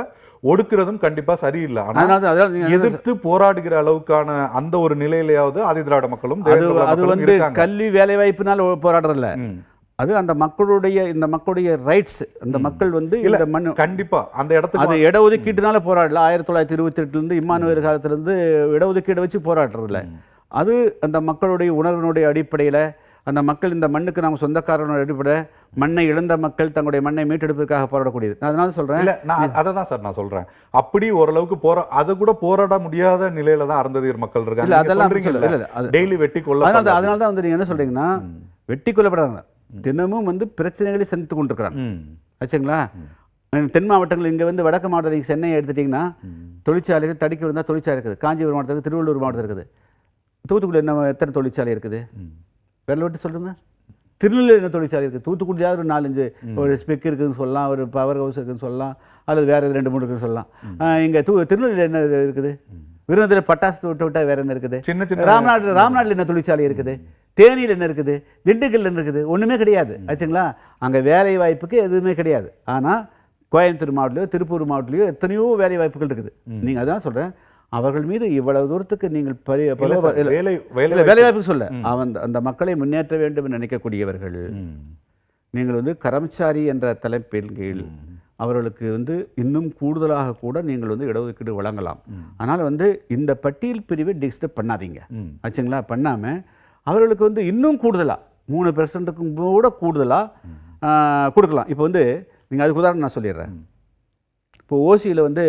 ஒடுக்குறதும் கண்டிப்பா சரியில்லை. ஆனால் எதிர்த்து போராடுகிற அளவுக்கான அந்த ஒரு நிலையிலேயாவது ஆதி திராவிட மக்களும் அது வந்து கல்வி வேலை வாய்ப்புனால போராடுறதில்ல. அது அந்த மக்களுடைய ரைட்ஸ். அந்த மக்கள் வந்து இந்த மண்ணு கண்டிப்பா அந்த இடத்துக்கு அது இடஒதுக்கீட்டுனால போராடல. 1928 இம்மானுவேல் காலத்திலிருந்து இடஒதுக்கீடு வச்சு போராடுறதில்ல. அது அந்த மக்களுடைய உணர்வினுடைய அடிப்படையில், அந்த மக்கள் இந்த மண்ணுக்கு நாம் சொந்தக்காரனோட அடிப்படை, மண்ணை இழந்த மக்கள் தங்களுடைய மண்ணை மீட்டெடுப்பதற்காக போராடக்கூடியது. நான் அதனால சொல்றேன். இல்ல, நான் அதை தான் சார் நான் சொல்றேன். அப்படி ஓரளவுக்கு அது கூட போராட முடியாத நிலையில தான் அருந்ததியர் மக்கள் இருக்காங்க. இல்ல, அதெல்லாம் டெய்லி வெட்டி கொல்ல. அதனால தான் வந்து நீங்க என்ன சொல்றீங்கன்னா, வெட்டி கொல்லப்படுறாங்க, தினமும் வந்து பிரச்சனைகளை சந்தித்து கொண்டிருக்கிறாங்க. ஆச்சுங்களா? தென் மாவட்டங்கள் இங்கே வந்து வடக்கு மாவட்டத்தில் சென்னையை எடுத்துட்டிங்கன்னா, தொழிற்சாலைகள் தடுக்கி விழுந்தால் தொழிற்சாலை இருக்குது. காஞ்சிபுரம் மாவட்டத்தில் இருக்குது, திருவள்ளூர் மாவட்டத்தில் இருக்குது. தூத்துக்குடி என்ன எத்தனை தொழிற்சாலை இருக்குது? விரல விட்டு சொல்லுங்க. திருநெல்வேலி என்ன தொழிற்சாலை இருக்குது? தூத்துக்குடியாவது ஒரு 4-5 ஒரு ஸ்பெக் இருக்குதுன்னு சொல்லலாம், ஒரு பவர் ஹவுஸ் இருக்குதுன்னு சொல்லலாம், அல்லது வேறு 2-3 இருக்குன்னு சொல்லலாம். இங்கே திருநெல்வேலியில் என்ன இருக்குது? விருதுநகரில் பட்டாசு விட்டால் வேறு என்ன இருக்குது? ராம்நாட்டில் என்ன தொழிற்சாலை இருக்குது? தேனியில் என்ன இருக்குது? திண்டுக்கல் என்ன இருக்குது? ஒன்றுமே கிடையாது. ஆச்சுங்களா? அங்கே வேலை வாய்ப்புக்கு எதுவுமே கிடையாது. ஆனால் கோயம்புத்தூர் மாவட்டத்திலையோ திருப்பூர் மாவட்டத்திலையோ எத்தனையோ வேலை வாய்ப்புகள் இருக்குது. நீங்கள் அதான் சொல்கிறேன், அவர்கள் மீது இவ்வளவு தூரத்துக்கு நீங்கள் வேலை வாய்ப்பு சொல்ல, அந்த மக்களை முன்னேற்ற வேண்டும் என்று நினைக்கக்கூடியவர்கள், நீங்கள் வந்து கரம்சாரி என்ற தலைப்பின் கீழ் அவர்களுக்கு வந்து இன்னும் கூடுதலாக கூட நீங்கள் வந்து இடஒதுக்கீடு வழங்கலாம். ஆனால் வந்து இந்த பட்டியல் பிரிவை டிஸ்டர்ப் பண்ணாதீங்க. ஆச்சுங்களா? பண்ணாமல் அவர்களுக்கு வந்து இன்னும் கூடுதலாக 3% கூட கூடுதலாக கொடுக்கலாம். இப்போ வந்து நீங்கள் அதுக்கு உதாரணம் நான் சொல்லிடுறேன். இப்போ ஓசியில் வந்து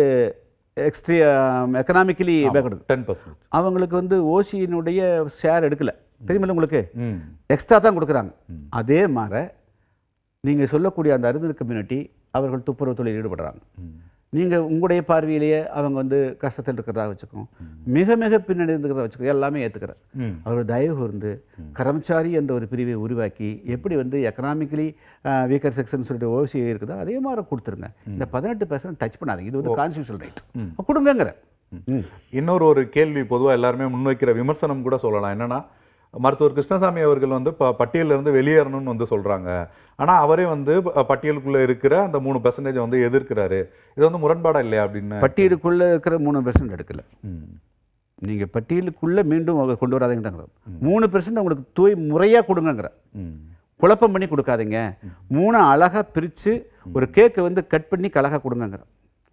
எக்கனாமிக்கலி பேக்வர்டு 10% அவங்களுக்கு வந்து ஓசியினுடைய ஷேர் எடுக்கலை, தெரியுமில்ல உங்களுக்கு? எக்ஸ்ட்ரா தான் கொடுக்குறாங்க. அதே மாதிரி நீங்கள் சொல்லக்கூடிய அந்த அருந்ததியர் கம்யூனிட்டி அவர்கள் துப்புரவு தொழில் ஈடுபடுறாங்க. நீங்கள் உங்களுடைய பார்வையிலேயே அவங்க வந்து கஷ்டத்தில் இருக்கிறதா வச்சுக்கோம், மிக மிக பின்னணி இருக்கிறதா வச்சுக்கோ, எல்லாமே ஏற்றுக்கிறேன். அவர்கள் தயவு கூர்ந்து கரம்சாரி என்ற ஒரு பிரிவை உருவாக்கி, எப்படி வந்து எக்கனாமிக்கலி வீக்கர் செக்ஷன் சொல்லிட்டு ஓசி இருக்குதோ அதே மாதிரி கொடுத்துருங்க. இந்த 18% டச் பண்ணாதீங்க. இது வந்து கான்ஸ்டியூஷனல் ரைட், கொடுங்கங்கிற. இன்னொரு கேள்வி பொதுவாக எல்லாருமே முன்வைக்கிற விமர்சனம் கூட சொல்லலாம். என்னன்னா, மருத்துவர் கிருஷ்ணசாமி அவர்கள் வந்து பட்டியலிருந்து வெளியேறணும்னு வந்து சொல்றாங்க. ஆனால் அவரே வந்து பட்டியலுக்குள்ள இருக்கிற அந்த 3% வந்து எதிர்க்கிறாரு. இது வந்து முரண்பாடா இல்லையா அப்படின்னு? பட்டியலுக்குள்ள இருக்கிற 3% எடுக்கல. நீங்க பட்டியலுக்குள்ள மீண்டும் கொண்டு வராதீங்க தாங்க. 3% உங்களுக்கு முறையா கொடுங்கிற, குழப்பம் பண்ணி கொடுக்காதீங்க. 3 அழகா பிரித்து ஒரு கேக்கை வந்து கட் பண்ணி அழகா கொடுங்கிற.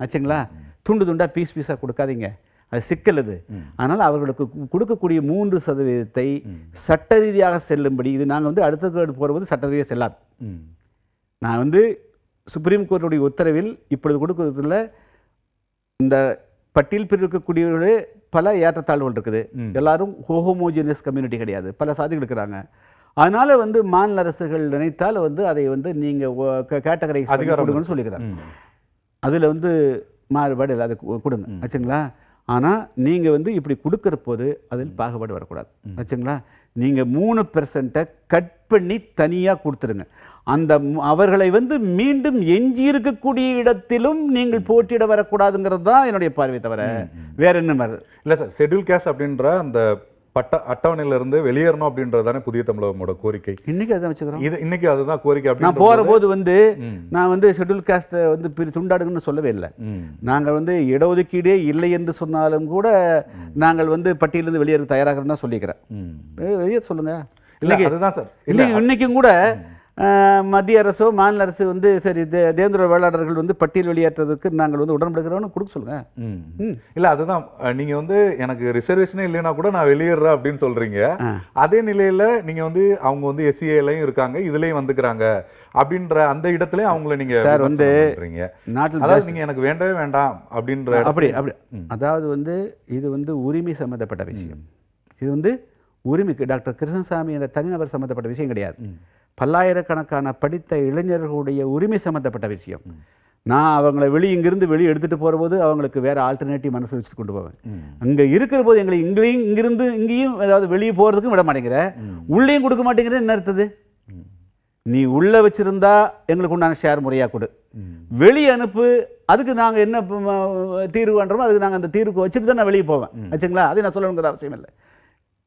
ஆச்சுங்களா? துண்டு துண்டா பீஸாக கொடுக்காதீங்க, அது சிக்கல். அது அதனால் அவர்களுக்கு கொடுக்கக்கூடிய 3% சட்ட ரீதியாக செல்லும்படி, இது நாங்கள் வந்து அடுத்த போகும்போது சட்ட ரீதியாக செல்லாது. நான் வந்து சுப்ரீம் கோர்ட்டுடைய உத்தரவில் இப்பொழுது கொடுக்கறதுல இந்த பட்டியல் பிரிவு இருக்கக்கூடியவர்களே பல ஏற்றத்தாழ்வுகள் இருக்குது. எல்லாரும் ஹோமோஜினியஸ் கம்யூனிட்டி கிடையாது, பல சாதிகள் இருக்கிறாங்க. அதனால வந்து மாநில அரசுகள் நினைத்தால் வந்து அதை வந்து நீங்கள் கேட்டகரைஸ் கொடுங்கன்னு சொல்லிக்கிறாங்க. அதில் வந்து மாறுபாடு இல்லை, அது கொடுங்க. ஆச்சுங்களா? ஆனால் நீங்கள் வந்து இப்படி கொடுக்குற போது அதில் பாகுபாடு வரக்கூடாது. ஆச்சுங்களா? நீங்கள் 3% கட் பண்ணி தனியாக கொடுத்துருங்க. அந்த அவர்களை வந்து மீண்டும் எஞ்சி இருக்கக்கூடிய இடத்திலும் நீங்கள் போட்டியிட வரக்கூடாதுங்கிறது தான் என்னுடைய பார்வை, தவிர வேற என்ன மாதிரி இல்லை சார். ஷெட்யூல் கேஸ்ட் அப்படின்ற அந்த அட்டவணையிலிருந்து வெளியேறணும் அப்படின்றது தானே புதிய தமிழகமோட கோரிக்கை. இன்னைக்கு அதான் வச்சுக்கிறோம். இன்னைக்கு அதுதான் கோரிக்கை. நான் போகிற போது வந்து நான் வந்து ஷெட்யூல் காஸ்ட்டை வந்து துண்டாடுங்கன்னு சொல்லவே இல்லை. நாங்கள் வந்து இடஒதுக்கீடே இல்லை என்று சொன்னாலும் கூட நாங்கள் வந்து பட்டியலிருந்து வெளியேற தயாராக தான் சொல்லிக்கிறேன். வெளியே சொல்லுங்க. இன்னைக்கு அதுதான் சார். இன்னைக்கும் கூட மத்திய அரசோ மாநில அரசு வந்து சரி தேர்ந்தெடுத்த வேளாளர்கள் வந்து பட்டியல் வெளியேற்றதுக்கு நாங்கள் வந்து உடன்படுகிறோன்னு கொடுக்க சொல்லுங்க. இல்லை, அதுதான் நீங்கள் வந்து எனக்கு ரிசர்வேஷனே இல்லைன்னா கூட நான் வெளியேறேன் அப்படின்னு சொல்றீங்க. அதே நிலையில நீங்க வந்து அவங்க வந்து எஸ்சிஏலையும் இருக்காங்க, இதுலயும் வந்துக்கிறாங்க அப்படின்ற அந்த இடத்துல அவங்கள நீங்க சார் வந்து நாட்டில், அதாவது நீங்க எனக்கு வேண்டவே வேண்டாம் அப்படின்ற அப்படி அதாவது வந்து இது வந்து உரிமை சம்மந்தப்பட்ட விஷயம். இது வந்து உரிமைக்கு டாக்டர் கிருஷ்ணசாமி என்ற தனிநபர் சம்மந்தப்பட்ட விஷயம் கிடையாது. பல்லாயிரக்கணக்கான படித்த இளைஞர்களுடைய உரிமை சம்மந்தப்பட்ட விஷயம். நான் அவங்கள இங்கிருந்து வெளியே எடுத்துகிட்டு போகிற போது அவங்களுக்கு வேறு ஆல்டர்னேட்டிவ் மனசு வச்சுட்டு கொண்டு போவேன். அங்கே இருக்கிற போது எங்களை இங்கேயும் ஏதாவது வெளியே போகிறதுக்கும் விட மாட்டேங்கிற, உள்ளேயும் கொடுக்க மாட்டேங்கிற. என்ன அர்த்தது? நீ உள்ளே வச்சுருந்தா எங்களுக்கு உண்டான ஷேர் முறையாக கொடு, வெளியே அனுப்பு, அதுக்கு நாங்கள் என்ன தீர்வு பண்ணுறோமோ அதுக்கு நாங்கள் அந்த தீர்வுக்கு வச்சுட்டு தான் நான் வெளியே போவேன். வச்சுங்களா, அது நான் சொல்லணுங்கிற அவசியம் இல்லை.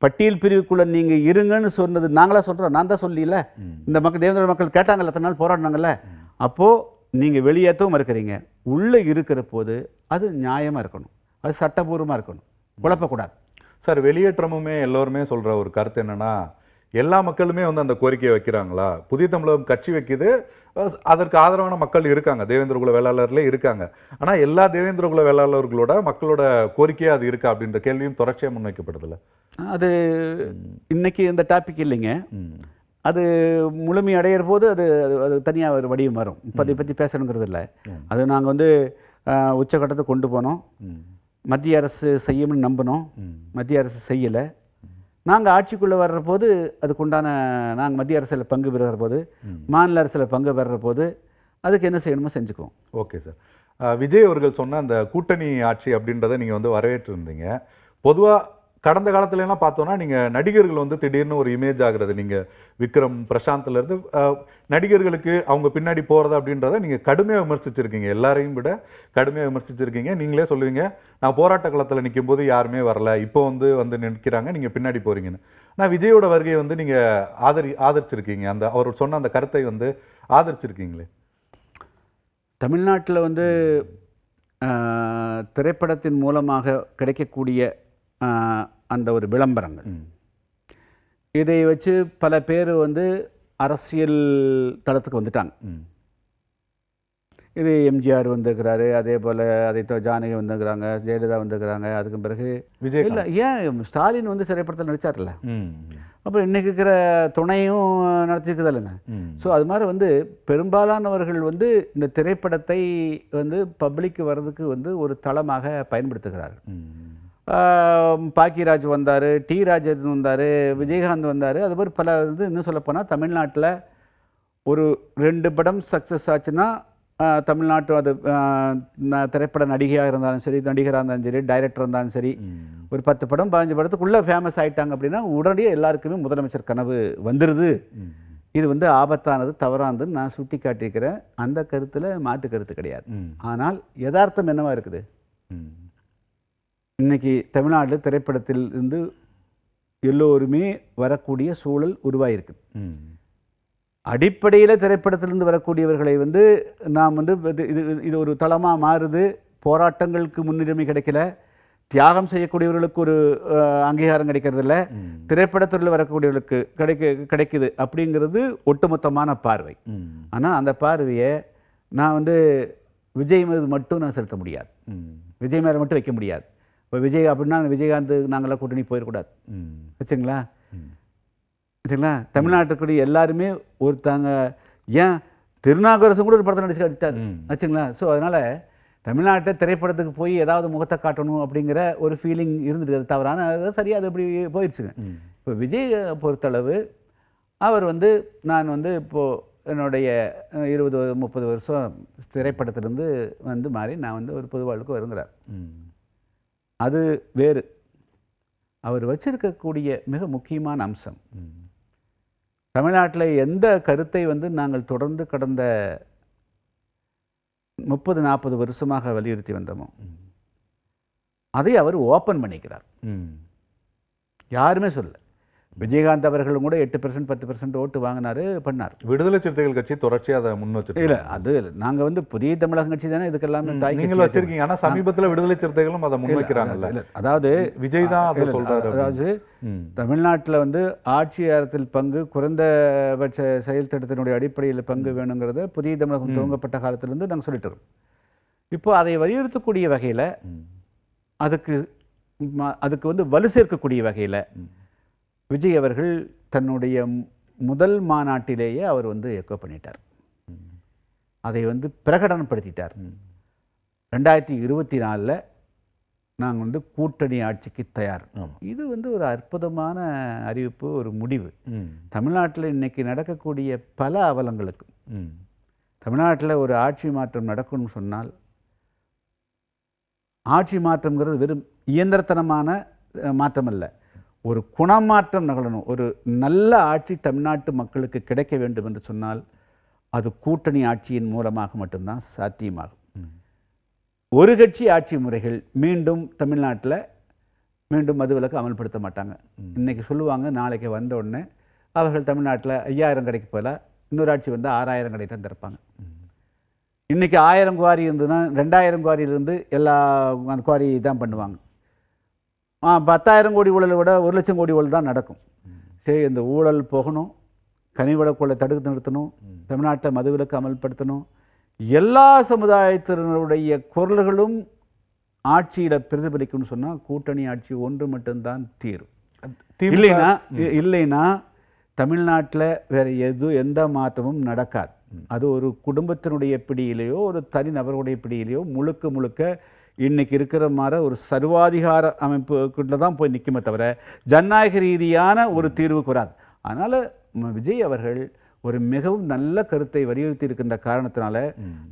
பட்டியல் பிரிவுக்குள்ளே நீங்கள் இருங்கன்னு சொன்னது நாங்களாக சொல்கிறோம், நான் தான் சொல்லல. இந்த மக்கள் தேவேந்திர மக்கள் கேட்டாங்கல்ல, எத்தனை நாள் போராடினாங்கல்ல. அப்போது நீங்கள் வெளியேற்றவும் இருக்கிறீங்க, உள்ளே இருக்கிற போது அது நியாயமாக இருக்கணும், அது சட்டபூர்வமாக இருக்கணும், குழப்பக்கூடாது. சார், வெளியேற்றமுமே எல்லோருமே சொல்கிற ஒரு கருத்து என்னென்னா, எல்லா மக்களுமே வந்து அந்த கோரிக்கையை வைக்கிறாங்களா? புதிய தமிழகம் கட்சி வைக்குது, அதற்கு ஆதரவான மக்கள் இருக்காங்க, தேவேந்திரகுல வேளாளர்களே இருக்காங்க. ஆனால் எல்லா தேவேந்திரகுல வேளாளர்களோட மக்களோட கோரிக்கையாக அது இருக்கா அப்படின்ற கேள்வியும் தொடர்ச்சியாக முன்வைக்கப்படுதில்ல. அது இன்னைக்கு இந்த டாபிக் இல்லைங்க. அது முழுமை அடையிற போது அது அது தனியாக ஒரு வடிவம் வரும். இப்போ அதை பற்றி பேசணுங்கிறது இல்லை. அது நாங்கள் வந்து உச்சக்கட்டத்தை கொண்டு போனோம். மத்திய அரசு செய்யும்னு நம்பினோம், மத்திய அரசு செய்யலை. நாங்கள் ஆட்சிக்குள்ளே வர்ற போது அதுக்குண்டான நாங்கள் மத்திய அரசில் பங்கு பெறுகிற போது, மாநில அரசில் பங்கு பெறுற போது அதுக்கு என்ன செய்யணுமோ செஞ்சுக்குவோம். Okay sir. விஜய் அவர்கள் சொன்ன அந்த கூட்டணி ஆட்சி அப்படின்றத நீங்கள் வந்து வரவேற்று இருந்தீங்க. பொதுவாக கடந்த காலத்துலலாம் பார்த்தோன்னா நீங்கள் நடிகர்கள் வந்து திடீர்னு ஒரு இமேஜ் ஆகிறது, நீங்கள் விக்ரம் பிரசாந்த்லேருந்து நடிகர்களுக்கு அவங்க பின்னாடி போகிறது அப்படின்றத நீங்கள் கடுமையாக விமர்சிச்சிருக்கீங்க, எல்லாரையும் விட கடுமையாக விமர்சிச்சிருக்கீங்க. நீங்களே சொல்லுவீங்க, நான் போராட்ட காலத்தில் நிற்கும் போது யாருமே வரல, இப்போ வந்து நிற்கிறாங்க, நீங்கள் பின்னாடி போகிறீங்கன்னு. நான் விஜயோட வருகையை வந்து நீங்கள் ஆதரிச்சிருக்கீங்க, அந்த அவர் சொன்ன அந்த கருத்தை வந்து ஆதரிச்சிருக்கீங்களே. தமிழ்நாட்டில் வந்து திரைப்படத்தின் மூலமாக கிடைக்கக்கூடிய அந்த ஒரு விளம்பரங்கள், இதை வச்சு பல பேர் வந்து அரசியல் தளத்துக்கு வந்துட்டாங்க. இது எம்ஜிஆர் வந்திருக்கிறாரு, அதே போல் அதை ஜானகி வந்துருக்கிறாங்க, ஜெயலலிதா வந்துருக்கிறாங்க. அதுக்கு பிறகு விஜய் இல்லை, ஏன் ஸ்டாலின் வந்து திரைப்படத்தில் நடித்தார்ல, அப்புறம் இன்றைக்கி இருக்கிற துணையும் நடத்திருக்குது இல்லைங்க. ஸோ அது மாதிரி வந்து பெரும்பாலானவர்கள் வந்து இந்த திரைப்படத்தை வந்து பப்ளிக்கு வர்றதுக்கு வந்து ஒரு தளமாக பயன்படுத்துகிறார்கள். பாக்கியராஜ் வந்தார், டி ராஜேந்திரன் வந்தார், விஜயகாந்த் வந்தார். அது மாதிரி பல இது இன்னும் சொல்லப்போனால் தமிழ்நாட்டில் ஒரு 2 படம் சக்ஸஸ் ஆச்சுன்னா தமிழ்நாட்டு அது திரைப்பட நடிகையாக இருந்தாலும் சரி, நடிகராக இருந்தாலும் சரி, டைரக்டர் இருந்தாலும் சரி, ஒரு 10 படம் 15 படத்துக்குள்ளே ஃபேமஸ் ஆகிட்டாங்க அப்படின்னா உடனடியே எல்லாருக்குமே முதலமைச்சர் கனவு வந்துடுது. இது வந்து ஆபத்தானது, தவறானதுன்னு நான் சுட்டி காட்டியிருக்கிறேன். அந்த கருத்தில் மாற்று கருத்து கிடையாது. ஆனால் யதார்த்தம் என்னவா இருக்குது, இன்றைக்கி தமிழ்நாட்டில் திரைப்படத்தில் இருந்து எல்லோருமே வரக்கூடிய சூழல் உருவாகிருக்குது. அடிப்படையில் திரைப்படத்திலிருந்து வரக்கூடியவர்களை வந்து நாம் வந்து இது ஒரு தளமாக மாறுது. போராட்டங்களுக்கு முன்னுரிமை கிடைக்கல, தியாகம் செய்யக்கூடியவர்களுக்கு ஒரு அங்கீகாரம் கிடைக்கிறதில்ல, திரைப்படத்துறையில் வரக்கூடியவர்களுக்கு கிடைக்குது அப்படிங்கிறது ஒட்டுமொத்தமான பார்வை. ஆனால் அந்த பார்வையை நான் வந்து விஜய் மீது மட்டும் நான் செலுத்த முடியாது, விஜய் மேலே மட்டும் வைக்க முடியாது. இப்போ விஜய் அப்படின்னா விஜயகாந்த் நாங்களாம் கூட்டணி போயிடக்கூடாது, வச்சுங்களா. வச்சுங்களா, தமிழ்நாட்டுக்குரிய எல்லாருமே ஒருத்தாங்க. ஏன் திருநாகரசன் கூட ஒரு படத்தை நடிச்சு அடித்தார், வச்சுங்களா. ஸோ அதனால் தமிழ்நாட்டை திரைப்படத்துக்கு போய் ஏதாவது முகத்தை காட்டணும் அப்படிங்கிற ஒரு ஃபீலிங் இருந்துருக்கு. அது தவறான, அது சரியாக அது அப்படி போயிடுச்சுங்க. இப்போ விஜய் பொறுத்தளவு அவர் வந்து நான் வந்து இப்போது என்னுடைய 20-30 வருஷம் திரைப்படத்திலேருந்து வந்து மாறி நான் வந்து ஒரு பொது வாழ்வுக்கு வருங்கிறார். அது வேறு. அவர் வச்சிருக்கக்கூடிய மிக முக்கியமான அம்சம், தமிழ்நாட்டில் எந்த கருத்தை வந்து நாங்கள் தொடர்ந்து கடந்த 30-40 வருஷமாக வலியுறுத்தி வந்தோமோ அதை அவர் ஓப்பன் பண்ணிக்கிறார். யாருமே சொல்ல. விஜயகாந்த் அவர்களும் கூட 8% 10% ஓட்டு வாங்கினாரு, பண்ணார். விடுதலை சிறுத்தைகள் கட்சி தொடர்ச்சியாக அதை முன் வச்சிருக்கோம். இல்லை, அது நாங்கள் வந்து புதிய தமிழகம் கட்சி தானே இதுக்கெல்லாமே நீங்களும் வச்சிருக்கீங்க. ஆனால் சமீபத்தில் விடுதலை சிறுத்தைகளும் அதை முன்வைக்கிறாங்கல்ல. அதாவது விஜய் தான் அதை சொல்றாரு. அதாவது தமிழ்நாட்டில் வந்து ஆட்சியாரத்தில் பங்கு, குறைந்தபட்ச செயல் திட்டத்தினுடைய அடிப்படையில் பங்கு வேணுங்கிறத புதிய தமிழகம் துவங்கப்பட்ட காலத்திலிருந்து நாங்கள் சொல்லிட்டு இருக்கோம். இப்போ அதை வலியுறுத்தக்கூடிய வகையில் அதுக்கு வந்து வலு சேர்க்கக்கூடிய வகையில் விஜய் அவர்கள் தன்னுடைய முதல் மாநாட்டிலேயே அவர் வந்து எக்கோ பண்ணிட்டார், அதை வந்து பிரகடனப்படுத்திட்டார். 2024 நாங்கள் வந்து கூட்டணி ஆட்சிக்கு தயார். இது வந்து ஒரு அற்புதமான அறிவிப்பு, ஒரு முடிவு. தமிழ்நாட்டில் இன்னைக்கு நடக்கக்கூடிய பல அவலங்களுக்கு, தமிழ்நாட்டில் ஒரு ஆட்சி மாற்றம் நடக்கும்னு சொன்னால், ஆட்சி மாற்றம்ங்கிறது வெறும் இயந்திரத்தனமான மாற்றம் அல்ல, ஒரு குணமாற்றம் நிகழணும். ஒரு நல்ல ஆட்சி தமிழ்நாட்டு மக்களுக்கு கிடைக்க வேண்டும் என்று சொன்னால் அது கூட்டணி ஆட்சியின் மூலமாக மட்டும்தான் சாத்தியமாகும். ஒரு கட்சி ஆட்சி முறைகள் மீண்டும் தமிழ்நாட்டில் மீண்டும் மதுவிலக்கு அமல்படுத்த மாட்டாங்க. இன்றைக்கி சொல்லுவாங்க, நாளைக்கு வந்த உடனே அவர்கள் தமிழ்நாட்டில் 5000 கடைக்கு போல இன்னொரு ஆட்சி வந்து 6000 கடை தான் திறப்பாங்க. இன்றைக்கி 1000 குவாரி இருந்ததுன்னா 2000 குவாரியிலிருந்து எல்லா அந்த குவாரி தான் பண்ணுவாங்க. 10,000 கோடி ஊழலை விட 1,00,000 கோடி ஊழல் தான் நடக்கும். சரி, இந்த ஊழல் போகணும், கனிவள கொள்ளை தடுத்து நிறுத்தணும், தமிழ்நாட்டை மதுவிலக்கு அமல்படுத்தணும், எல்லா சமுதாயத்தினருடைய குரல்களும் ஆட்சியில் பிரதிபலிக்கும்னு சொன்னால் கூட்டணி ஆட்சி ஒன்று மட்டும்தான் தீரும். இல்லைன்னா தமிழ்நாட்டில் வேறு எந்த மாற்றமும் நடக்காது. அது ஒரு குடும்பத்தினுடைய பிடியிலையோ ஒரு தனி நபர்களுடைய பிடியிலையோ முழுக்க இன்றைக்கி இருக்கிற மாதிரி ஒரு சர்வாதிகார அமைப்புக்குள்ள தான் போய் நிற்குமே தவிர ஜனநாயக ரீதியான ஒரு தீர்வுக்கு வராது. அதனால் விஜய் அவர்கள் ஒரு மிகவும் நல்ல கருத்தை வலியுறுத்தி இருக்கின்ற காரணத்தினால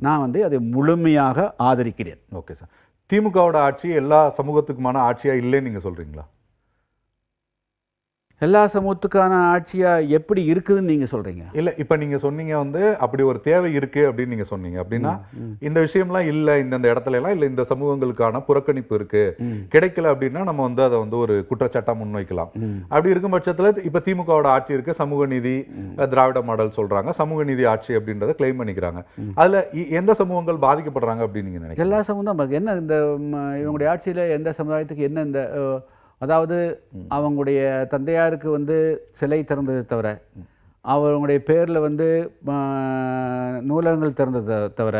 நான் வந்து அதை முழுமையாக ஆதரிக்கிறேன். Okay sir. திமுகவோட ஆட்சி எல்லா சமூகத்துக்குமான ஆட்சியாக இல்லைன்னு நீங்கள் சொல்கிறீங்களா? எல்லா சமூகத்துக்கான ஆட்சியாக எப்படி இருக்குதுன்னு நீங்கள் சொல்கிறீங்க? இல்லை, இப்போ நீங்கள் சொன்னீங்க வந்து அப்படி ஒரு தேவை இருக்குது அப்படின்னு நீங்கள் சொன்னீங்க. அப்படின்னா இந்த விஷயம்லாம் இல்லை, இந்தந்த இடத்துல எல்லாம் இல்லை, இந்த சமூகங்களுக்கான புறக்கணிப்பு இருக்குது, கிடைக்கல அப்படின்னா நம்ம வந்து அதை வந்து ஒரு குற்றச்சாட்டாக முன்வைக்கலாம். அப்படி இருக்கும் பட்சத்தில் இப்போ திமுகவோட ஆட்சி இருக்குது, சமூக நீதி திராவிட மாடல் சொல்கிறாங்க, சமூக நீதி ஆட்சி அப்படின்றத கிளைம் பண்ணிக்கிறாங்க. அதில் எந்த சமூகங்கள் பாதிக்கப்படுறாங்க அப்படின்னு நீங்கள் நினைக்கிறீங்க? எல்லா சமூகம் தான். என்ன இந்த இவங்களுடைய ஆட்சியில் எந்த சமுதாயத்துக்கு என்ன இந்த அதாவது அவங்களுடைய தந்தையாருக்கு வந்து சிலை திறந்ததை தவிர, அவங்களுடைய பேரில் வந்து நூலகங்கள் திறந்ததை தவிர,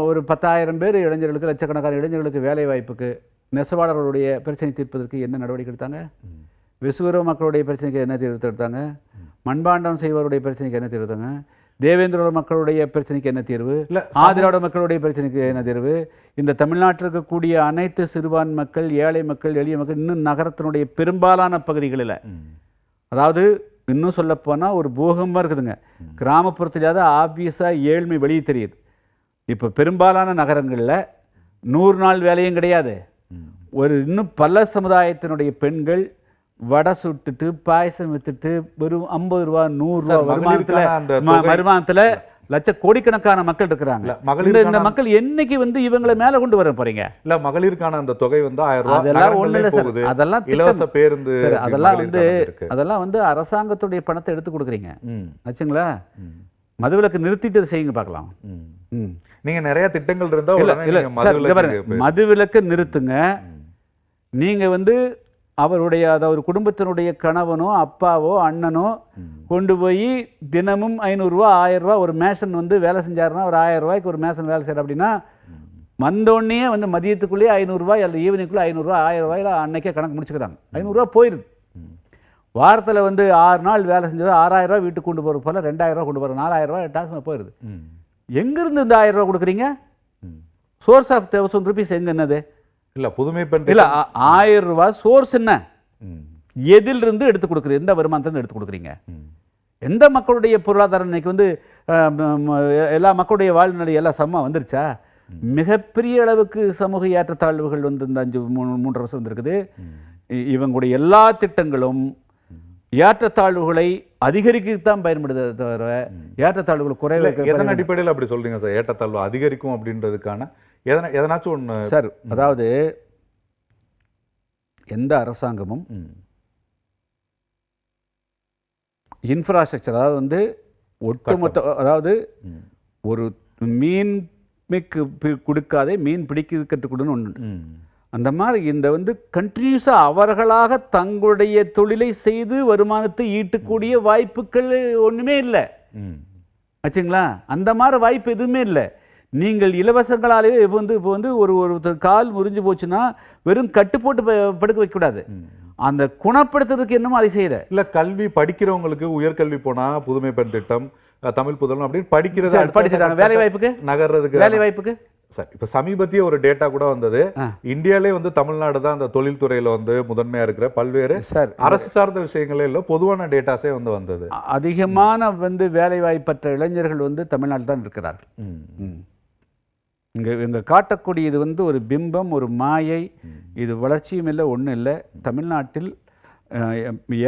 ஒரு 10,000 பேர் இளைஞர்களுக்கு, லட்சக்கணக்கான இளைஞர்களுக்கு வேலை வாய்ப்புக்கு, நெசவாளர்களுடைய பிரச்சனை தீர்ப்பதற்கு என்ன நடவடிக்கை எடுத்தாங்க? விசுவர மக்களுடைய பிரச்சனைக்கு என்ன தீர்வு எடுத்தாங்க? மண்பாண்டம் செய்வருடைய பிரச்சனைக்கு என்ன தீர்வு எடுத்தாங்க? தேவேந்திரோட மக்களுடைய பிரச்சனைக்கு என்ன தீர்வு? ஆதிராவிட மக்களுடைய பிரச்சனைக்கு என்ன தீர்வு? இந்த தமிழ்நாட்டில் இருக்கக்கூடிய அனைத்து சிறுபான்மை மக்கள், ஏழை மக்கள், எளிய மக்கள், இன்னும் நகரத்தினுடைய பெரும்பாலான பகுதிகளில், அதாவது இன்னும் சொல்லப்போனால் ஒரு பூகம்பம் இருக்குதுங்க. கிராமப்புறத்திலாவது ஆப்வியஸாக ஏழ்மை வெளியே தெரியுது. இப்போ பெரும்பாலான நகரங்களில் 100 நாள் வேலையும் கிடையாது. ஒரு இன்னும் பல சமுதாயத்தினுடைய பெண்கள் வடை சுட்டுட்டு பாயசம் வித்துட்டு வெறும் 50 ரூபா 100 ரூபா வருமானத்தில் கோடிக்கணக்கான மக்கள் இருக்கிறாங்க. இந்த மக்கள் என்னைக்கு வந்து இவங்களை மேல கொண்டு வர போறீங்க? இல்ல, மகளிருக்கான அந்த தொகை வந்து 1000 ரூபாய். அதெல்லாம் ஒண்ணு இல்ல சார், அதெல்லாம் இலவச பேருந்து, அதெல்லாம் வந்து அரசாங்கத்துடைய பணத்தை எடுத்து கொடுக்குறீங்க ஆச்சுங்களா? மதுவிலக்கு நிறுத்திட்டு செய்யுங்க பார்க்கலாம். நீங்க நிறைய திட்டங்கள் இருந்தா மதுவிலக்கு நிறுத்துங்க. நீங்க வந்து அவருடைய அதாவது குடும்பத்தினுடைய கணவனோ அப்பாவோ அண்ணனோ கொண்டு போய் தினமும் 500 ரூபா 1000 ரூபா ஒரு மேசன் வந்து வேலை செஞ்சாருன்னா, ஒரு 1000 ரூபாய்க்கு ஒரு மேசன் வேலை செய்யற அப்படின்னா வந்தோடனே வந்து மதியத்துக்குள்ளேயே 500 ரூபாய் அல்லது ஈவினிங்குள்ளே 500 ரூபா 1000 ரூபாயில் அன்னைக்கே கணக்கு முடிச்சுக்கிறாங்க. 500 ரூபா போயிடுது. வாரத்தில் வந்து 6 நாள் வேலை செஞ்சது 6000 ரூபா வீட்டுக்கு கொண்டு போகிற போல 2000 ரூபா கொண்டு போகிற 4000 ரூபாய் டாஸ்மாக போயிடுது. எங்கேருந்து இந்த 1000 ரூபா கொடுக்குறீங்க? சோர்ஸ் ஆஃப் 1000 ருபீஸ் எங்கே என்னது? இல்லை, புதுமை பெண் இல்லை, 1000 ரூபா சோர்ஸ் என்ன? எதிலிருந்து எடுத்து கொடுக்குறீங்க? எந்த வருமானத்திலிருந்து எடுத்து கொடுக்குறீங்க? எந்த மக்களுடைய பொருளாதாரம் இன்னைக்கு வந்து எல்லா மக்களுடைய வாழ்நிலை எல்லாம் சமமாக வந்துருச்சா? மிகப்பெரிய அளவுக்கு சமூக ஏற்றத்தாழ்வுகள் வந்து இந்த 3 வருஷம் வந்துருக்குது. இவங்களுடைய எல்லா திட்டங்களும் ஏற்றத்தாழ்வுகளை அதிகரிக்கத்தான் பயன்படுது தவிர ஏற்றத்தாழ்வுகள் குறைவு. எதன் அடிப்படையில் அப்படி சொல்றீங்க சார்? ஏற்றத்தாழ்வு அதிகரிக்கும் அப்படின்றதுக்கான எதனாச்சும் ஒன்று சார்? அதாவது எந்த அரசாங்கமும் இன்ஃப்ராஸ்ட்ரக்சர், அதாவது வந்து ஒட்டுமொத்த, அதாவது ஒரு மீன் கொடுக்காதே மீன் பிடிக்க கற்றுக்கொடுன்னு ஒன்று. அந்த மாதிரி இந்த வந்து கண்டினியூஸாக அவர்களாக தங்களுடைய தொழிலை செய்து வருமானத்தை ஈட்டக்கூடிய வாய்ப்புகள் ஒன்றுமே இல்லை ஆச்சுங்களா? அந்த மாதிரி வாய்ப்பு எதுவுமே இல்லை. நீங்கள் இலவசங்களாலேயே இப்போ வந்து ஒரு கால் முறிஞ்சு போச்சுன்னா வெறும் கட்டு போட்டு படுக்க வைக்கக்கூடாது. அந்த குணப்படுத்துறதுக்கு என்னமோ அதை செய்யற இல்லை. கல்வி படிக்கிறவங்களுக்கு உயர்கல்வி போனால் புதுமை பெண் திட்டம், தமிழ் புதல்வன் அப்படின்னு படிக்கிறது படிச்சிட்டாங்க. வேலை வாய்ப்புக்கு நகர்றதுக்கு, வேலை வாய்ப்புக்கு சார் இப்போ சமீபத்திய ஒரு டேட்டா கூட வந்தது. இந்தியாவிலே வந்து தமிழ்நாடு தான் அந்த தொழில்துறையில் வந்து முதன்மையாக இருக்கிற பல்வேறு அரசு சார்ந்த விஷயங்களே இல்லை, பொதுவான டேட்டாஸே வந்து வந்தது. அதிகமான வந்து வேலை வாய்ப்பற்ற இளைஞர்கள் வந்து தமிழ்நாட்டில் தான் இருக்கிறார்கள். இங்கே காட்டக்கூடியது வந்து ஒரு பிம்பம், ஒரு மாயை. இது வளர்ச்சியும் இல்லை, ஒன்றும் இல்லை. தமிழ்நாட்டில்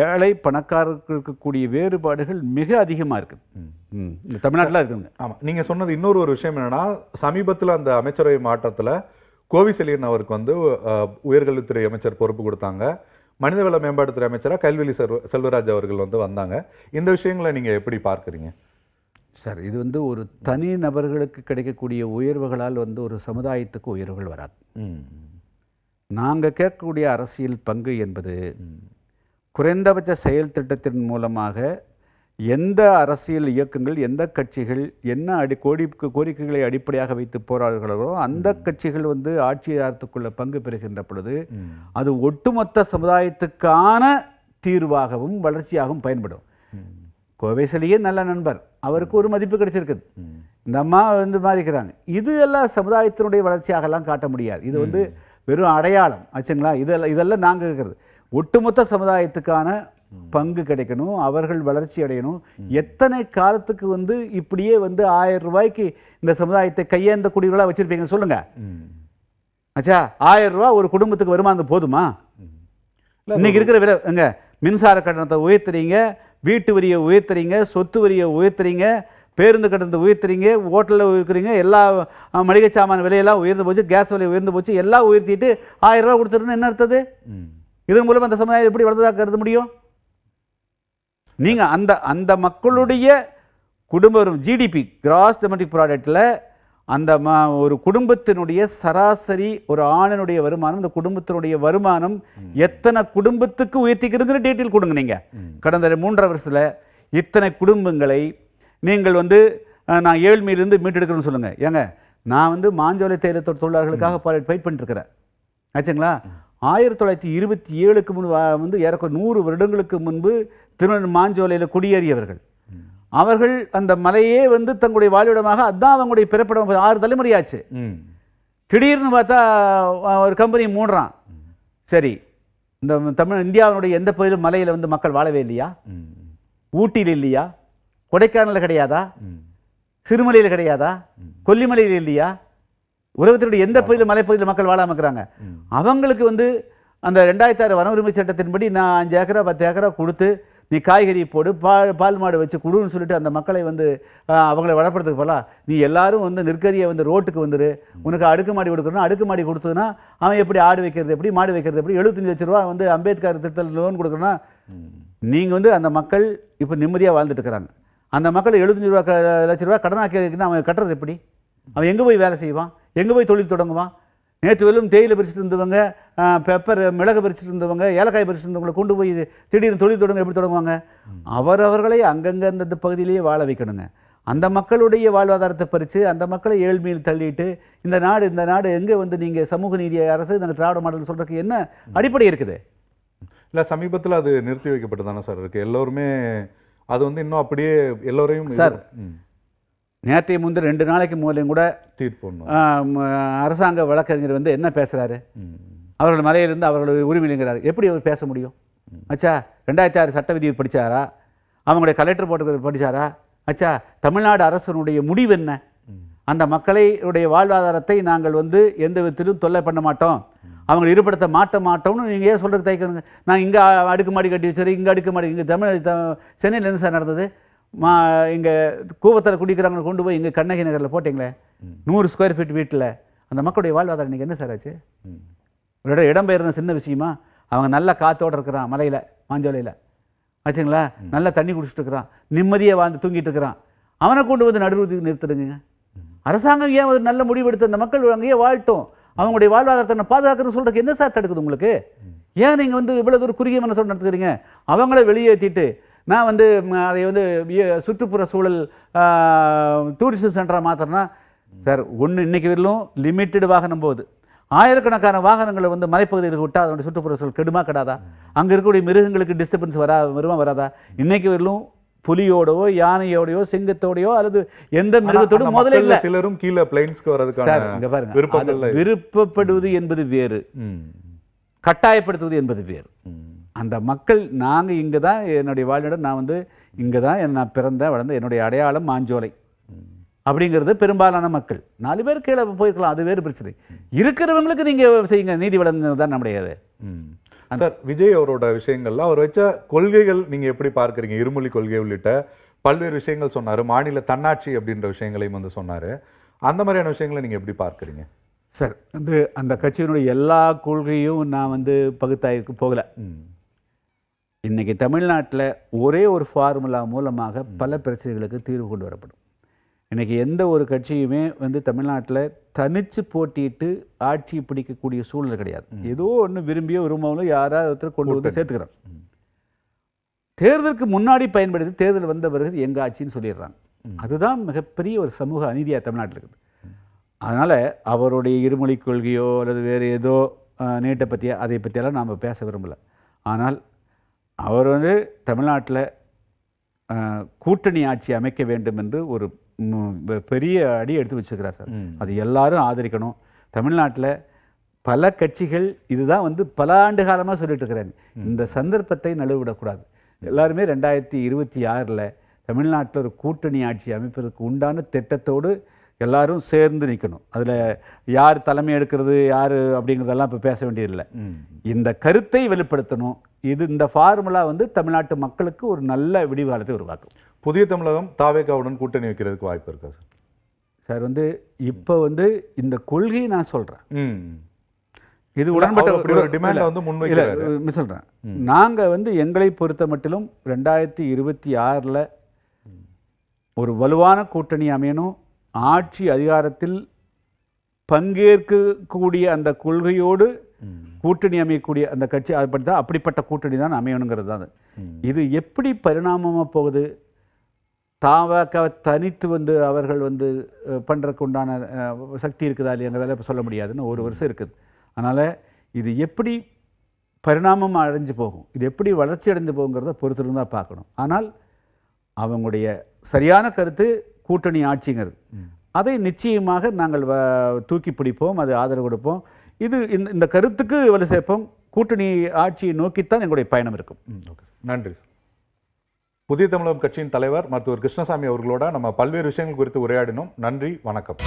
ஏழை பணக்காரருக்கு இருக்கக்கூடிய வேறுபாடுகள் மிக அதிகமாக இருக்குது தமிழ்நாட்டில் இருக்குங்க. ஆமாம், நீங்கள் சொன்னது இன்னொரு ஒரு விஷயம் என்னென்னா, சமீபத்தில் அந்த அமைச்சரவை மாற்றத்தில் கோவிசெலியன் அவருக்கு வந்து உயர்கல்வித்துறை அமைச்சர் பொறுப்பு கொடுத்தாங்க. மனிதவள மேம்பாட்டுத்துறை அமைச்சராக கல்வெளி செல்வராஜ் அவர்கள் வந்து வந்தாங்க. இந்த விஷயங்களை நீங்கள் எப்படி பார்க்குறீங்க சார்? இது வந்து ஒரு தனி நபர்களுக்கு கிடைக்கக்கூடிய உயர்வுகளால் வந்து ஒரு சமுதாயத்துக்கு உயர்வுகள் வராது. நாங்கள் கேட்கக்கூடிய அரசியல் பங்கு என்பது குறைந்தபட்ச செயல் திட்டத்தின் மூலமாக எந்த அரசியல் இயக்கங்கள், எந்த கட்சிகள் என்ன கோரிக்கைகளை அடிப்படையாக வைத்து போராடுகிறார்களோ அந்த கட்சிகள் வந்து ஆட்சியாளத்துக்குள்ள பங்கு பெறுகின்ற பொழுது அது ஒட்டுமொத்த சமுதாயத்துக்கான தீர்வாகவும் வளர்ச்சியாகவும் பயன்படும். கோவைசலியே நல்ல நண்பர், அவருக்கு ஒரு மதிப்பு கிடைச்சிருக்குது. இந்த அம்மா வந்து மாறிக்கிறாங்க. இது எல்லாம் சமுதாயத்தினுடைய வளர்ச்சியாகலாம் காட்ட முடியாது. இது வந்து வெறும் அடையாளம் ஆச்சுங்களா? இதெல்லாம் நாங்கள் இருக்கிறது. ஒட்டுமொத்த சமுதாயத்துக்கான பங்கு கிடைக்கணும், அவர்கள் வளர்ச்சி அடையணும். எத்தனை காலத்துக்கு வந்து இப்படியே வந்து 1000 ரூபாய்க்கு இந்த சமுதாயத்தை கையேந்த குடிகளாக வச்சிருப்பீங்க சொல்லுங்க. ஆச்சா, 1000 ரூபா ஒரு குடும்பத்துக்கு வருமானம் போதுமா? இன்னைக்கு இருக்கிற விலை எங்க? மின்சார கட்டணத்தை உயர்த்துறீங்க, வீட்டு வரியை உயர்த்துறீங்க, சொத்து வரியை உயர்த்துறீங்க, பேருந்து கட்டணத்தை உயர்த்துறீங்க, ஹோட்டலில் உயர்த்துறீங்க, எல்லா மளிகை சாமான விலையெல்லாம் உயர்ந்து போச்சு, கேஸ் விலை உயர்ந்து போச்சு, எல்லாம் உயர்த்திட்டு 1000 ரூபா கொடுத்துருன்னு என்ன அர்த்தது? இதன் மூலம் அந்த சமுதாயம் எப்படி வளர்ந்ததாக கருத முடியும்? நீங்கள் அந்த மக்களுடைய குடும்ப ஜிடிபி கிராஸ் டொமஸ்டிக் ப்ராடக்டில் அந்த ஒரு குடும்பத்தினுடைய சராசரி ஒரு ஆணினுடைய வருமானம், இந்த குடும்பத்தினுடைய வருமானம் எத்தனை குடும்பத்துக்கு உயர்த்திக்கிறதுங்கிற டீட்டெயில் கொடுங்க. நீங்கள் கடந்த 3.5 வருஷத்தில் இத்தனை குடும்பங்களை நீங்கள் வந்து நான் ஏழ்மையிலிருந்து மீட்டெடுக்கிறேன்னு சொல்லுங்கள். ஏங்க, நான் வந்து மாஞ்சோலை தேயிலை தொழிலாளர்களுக்காக ஃபைட் பண்ணிட்டுருக்கிறேன் ஆச்சுங்களா? 1927க்கு முன்பு வந்து ஏறக்குறைய 100 வருடங்களுக்கு முன்பு மாஞ்சோலையில் குடியேறியவர்கள் அவர்கள் அந்த மலையே வந்து தங்களுடைய வாழ்விடமாக அதுதான் அவங்களுடைய பிறப்பிடம். 6 தலைமுறையாச்சு. திடீர்னு பார்த்தா ஒரு கம்பெனி மூடுறான். சரி, இந்த இந்தியாவினுடைய எந்த பகுதியிலும் மலையில் வந்து மக்கள் வாழவே இல்லையா? ஊட்டியில் இல்லையா? கொடைக்கானலில் கிடையாதா? சிறுமலையில் கிடையாதா? கொல்லிமலையில் இல்லையா? உலகத்தினுடைய எந்த பகுதியில் மலைப்பகுதியில் மக்கள் வாழாம இருக்கிறாங்க? அவங்களுக்கு வந்து அந்த 2006 வன உரிமை சட்டத்தின்படி நான் 5 ஏக்கரா 10 ஏக்கரா கொடுத்து நீ காய்கறி போடு, பால் மாடு வச்சு கொடுன்னு சொல்லிட்டு அந்த மக்களை வந்து அவங்களை வளர்ப்படுறதுக்கு போகலாம். நீ எல்லாரும் வந்து நிற்கதியை வந்து ரோட்டுக்கு வந்துரு, உனக்கு அடுக்குமாடி கொடுக்கணும், அடுக்குமாடி கொடுத்ததுன்னா அவன் எப்படி ஆடு வைக்கிறது, எப்படி மாடு வைக்கிறது, எப்படி 75 லட்ச ரூபா வந்து அம்பேத்கர் திட்டத்தில் லோன் கொடுக்கணும்னா நீங்கள் வந்து அந்த மக்கள் இப்போ நிம்மதியாக வாழ்ந்துட்டு இருக்கிறாங்க. அந்த மக்கள் 75 லட்ச ரூபா கடனாக்கி இருக்குன்னா அவன் கட்டுறது எப்படி? அவன் எங்கே போய் வேலை செய்வான்? எங்கே போய் தொழில் தொடங்குவான்? நேற்று வெறும் தேயிலை பறிச்சுட்டு இருந்தவங்க, பெப்பர் மிளகு பறிச்சுட்டு இருந்தவங்க, ஏலக்காய் பறிச்சுட்டு இருந்தவங்களை கொண்டு போய் திடீர்னு தொழில் தொடங்க எப்படி தொடங்குவாங்க? அவரவர்களை அங்கங்கே அந்த பகுதியிலேயே வாழ வைக்கணுங்க. அந்த மக்களுடைய வாழ்வாதாரத்தை பறித்து அந்த மக்களை ஏழ்மையில் தள்ளிட்டு இந்த நாடு எங்கே வந்து நீங்கள் சமூக நீதி அரசு நாங்கள் திராவிட மாடல் சொல்கிறதுக்கு என்ன அடிப்படை இருக்குது? இல்லை, சமீபத்தில் அது நிறுத்தி வைக்கப்பட்டு தானே சார் இருக்குது. எல்லோருமே அது வந்து இன்னும் அப்படியே எல்லோரையும் சார் நேற்றைய முந்தைய 2 நாளைக்கு முதலையும் கூட தீர்ப்பு அரசாங்க வழக்கறிஞர் வந்து என்ன பேசுகிறாரு? அவர்கள் மலையிலிருந்து அவர்களுடைய உரிமைங்கிறாரு. எப்படி அவர் பேச முடியும்? அச்சா, 2006 சட்ட விதி படித்தாரா? அவங்களுடைய கலெக்டர் போட்டு படித்தாரா? அச்சா, தமிழ்நாடு அரசனுடைய முடிவு என்ன? அந்த மக்களுடைய வாழ்வாதாரத்தை நாங்கள் வந்து எந்த விதத்திலும் தொல்லை பண்ண மாட்டோம், அவங்களை ஈடுபடுத்த மாட்டோம்னு நீங்கள் ஏன் சொல்கிறது தைக்கணுங்க? நான் இங்கே அடுக்குமாடி கட்டி வச்சுரு, இங்கே அடுக்குமாடி, இங்கே சென்னையில் இருந்து சார் நடந்தது. இங்கே கூவத்தில் குடிக்கிறாங்க கொண்டு போய் இங்கே கண்ணகி நகரில் போட்டிங்களே 100 ஸ்கொயர் ஃபீட் வீட்டில் அந்த மக்களுடைய வாழ்வாதாரம் இன்றைக்கி என்ன சார் ஆச்சு? ஒரு இடம்பெயர்ந்த சின்ன விஷயமா? அவங்க நல்ல காற்றோடு இருக்கிறான் மலையில் மாஞ்சோலையில் ஆச்சுங்களா? நல்லா தண்ணி குடிச்சிட்டு இருக்கிறான், நிம்மதியாக வாழ்ந்து தூங்கிட்டு இருக்கிறான். அவனை கொண்டு வந்து நடுவுக்கு நிறுத்துடுங்க. அரசாங்கம் ஏன் ஒரு நல்ல முடிவு எடுத்து அந்த மக்கள் அங்கேயே வாழட்டும், அவங்களுடைய வாழ்வாதாரத்தை பாதுகாக்கணும்னு சொல்கிறதுக்கு என்ன சார் தடுக்குது உங்களுக்கு? ஏன் நீங்கள் வந்து இவ்வளோ தூரம் குறுகிய மனசோடு நடத்துக்கிறீங்க? அவங்கள வெளியேற்றிட்டு நான் வந்து அதை வந்து சுற்றுப்புற சூழல் டூரிஸ்ட் சென்டராக மாத்திரனா சார் ஒன்று இன்றைக்கி வரலும் லிமிட்டடு வாகனம் போகுது. ஆயிரக்கணக்கான வாகனங்களை வந்து மலைப்பகுதிகளுக்கு விட்டால் அதனுடைய சுற்றுப்புற சூழல் கெடுமா கெடாதா? அங்கே இருக்கக்கூடிய மிருகங்களுக்கு டிஸ்டர்பன்ஸ் வராதா? இன்றைக்கி வரலும் புலியோடையோ யானையோடையோ சிங்கத்தோடையோ அல்லது எந்த மிருகத்தோடு முதல்ல இல்லை. சிலரும் கீழே பிளைன்ஸ்க்கு வரதுக்கான விருப்பப்படுவது என்பது வேறு, கட்டாயப்படுத்துவது என்பது வேறு. அந்த மக்கள் நாங்கள் இங்கே தான் என்னுடைய வாழ்விடம், நான் வந்து இங்கே தான் நான் பிறந்த வளர்ந்த என்னுடைய அடையாளம் மாஞ்சோலை அப்படிங்கிறது பெரும்பாலான மக்கள். 4 பேர் கீழே போயிருக்கலாம், அது வேறு பிரச்சனை. இருக்கிறவங்களுக்கு நீங்கள் செய்யுங்க, நீதி வழங்குறது தான் நம்முடையது. சார், விஜய் அவரோட விஷயங்கள்ல அவர் வச்ச கொள்கைகள் நீங்க எப்படி பார்க்கறீங்க? இருமொழி கொள்கை உள்ளிட்ட பல்வேறு விஷயங்கள் சொன்னாரு. மாநில தன்னாட்சி அப்படின்ற விஷயங்களையும் வந்து சொன்னாரு. அந்த மாதிரியான விஷயங்களை நீங்க எப்படி பார்க்கறீங்க? சார் வந்து அந்த கட்சியினுடைய எல்லா கொள்கையும் நான் வந்து பகுத்தாய்வுக்கு போகலை. இன்னைக்கு தமிழ்நாட்டில் ஒரே ஒரு ஃபார்முலா மூலமாக பல பிரச்சனைகளுக்கு தீர்வு கொண்டு வரப்படும். இன்றைக்கி எந்த ஒரு கட்சியுமே வந்து தமிழ்நாட்டில் தனித்து போட்டிட்டு ஆட்சி பிடிக்கக்கூடிய சூழ்நிலை கிடையாது. ஏதோ ஒன்று விரும்பியோ விரும்பாமலோ யாராவது ஒருத்தர் கொண்டு வந்து சேர்த்துக்கிறாங்க. தேர்தலுக்கு முன்னாடி பயன்படுத்தி தேர்தல் வந்த பிறகு எங்கள் ஆட்சின்னு சொல்லிடுறாங்க. அதுதான் மிகப்பெரிய ஒரு சமூக அநீதியாக தமிழ்நாட்டில் இருக்குது. அதனால் அவருடைய இருமொழி கொள்கையோ அல்லது வேறு ஏதோ நீட்டை பற்றியோ அதை பற்றியெல்லாம் நாம் பேச விரும்பலை. ஆனால் அவர் வந்து தமிழ்நாட்டில் கூட்டணி ஆட்சி அமைக்க வேண்டும் என்று ஒரு பெரிய அடி எடுத்து வச்சுக்கிறார் சார். அது எல்லாரும் ஆதரிக்கணும். தமிழ்நாட்டில் பல கட்சிகள் இதுதான் வந்து பல ஆண்டு காலமாக சொல்லிட்டு இருக்கிறாங்க. இந்த சந்தர்ப்பத்தை நழுவிடக்கூடாது. எல்லாருமே 2026 தமிழ்நாட்டில் ஒரு கூட்டணி ஆட்சி அமைப்பதற்கு உண்டான திட்டத்தோடு எல்லாரும் சேர்ந்து நிற்கணும். அதில் யார் தலைமை எடுக்கிறது யார் அப்படிங்கிறதெல்லாம் இப்போ பேச வேண்டியதில்லை. இந்த கருத்தை வெளிப்படுத்தணும். இந்த ஃபார்முலா வந்து தமிழ்நாட்டு மக்களுக்கு ஒரு நல்ல விடிவாளத்தை உருவாக்கும். புதிய தமிழகம் தாவேகாவுடன் கூட்டணி வைக்கிறதுக்கு வாய்ப்பு இருக்கா சார்? சார் வந்து இப்போ வந்து இந்த கொள்கையை நான் சொல்கிறேன். இது உடன்பட்ட டிமாண்ட் வந்து முன்வைக்கிறாரு. சொல்கிறேன். நாங்கள் வந்து எங்களை பொறுத்த மட்டிலும் 2026 ஒரு வலுவான கூட்டணி அமையணும். ஆட்சி அதிகாரத்தில் பங்கேற்கக்கூடிய அந்த கொள்கையோடு கூட்டணி அமையக்கூடிய அந்த கட்சி அப்படிப்பட்ட கூட்டணி தான் அமையணுங்கிறது தான். இது எப்படி பரிணாமமாக போகுது? தாவக தனித்து வந்து அவர்கள் வந்து பண்ணுறதுக்கு உண்டான சக்தி இருக்குதா இல்லையாங்கிறதால இப்போ சொல்ல முடியாதுன்னு ஒரு வருஷம் இருக்குது. அதனால் இது எப்படி பரிணாமம் அடைஞ்சு போகும், இது எப்படி வளர்ச்சி அடைஞ்சு போகுங்கிறத பொறுத்திருந்து தான் பார்க்கணும். ஆனால் அவங்களுடைய சரியான கருத்து கூட்டணி ஆட்சிங்கிறது. அதை நிச்சயமாக நாங்கள் தூக்கி பிடிப்போம், அது ஆதரவு கொடுப்போம். இது இந்த கருத்துக்கு வலு சேர்ப்போம். கூட்டணி ஆட்சியை நோக்கித்தான் எங்களுடைய பயணம் இருக்கும். ஓகே, நன்றி சார். புதிய தமிழகம் கட்சியின் தலைவர் மருத்துவர் கிருஷ்ணசாமி அவர்களோட நம்ம பல்வேறு விஷயங்கள் குறித்து உரையாடினோம். நன்றி, வணக்கம்.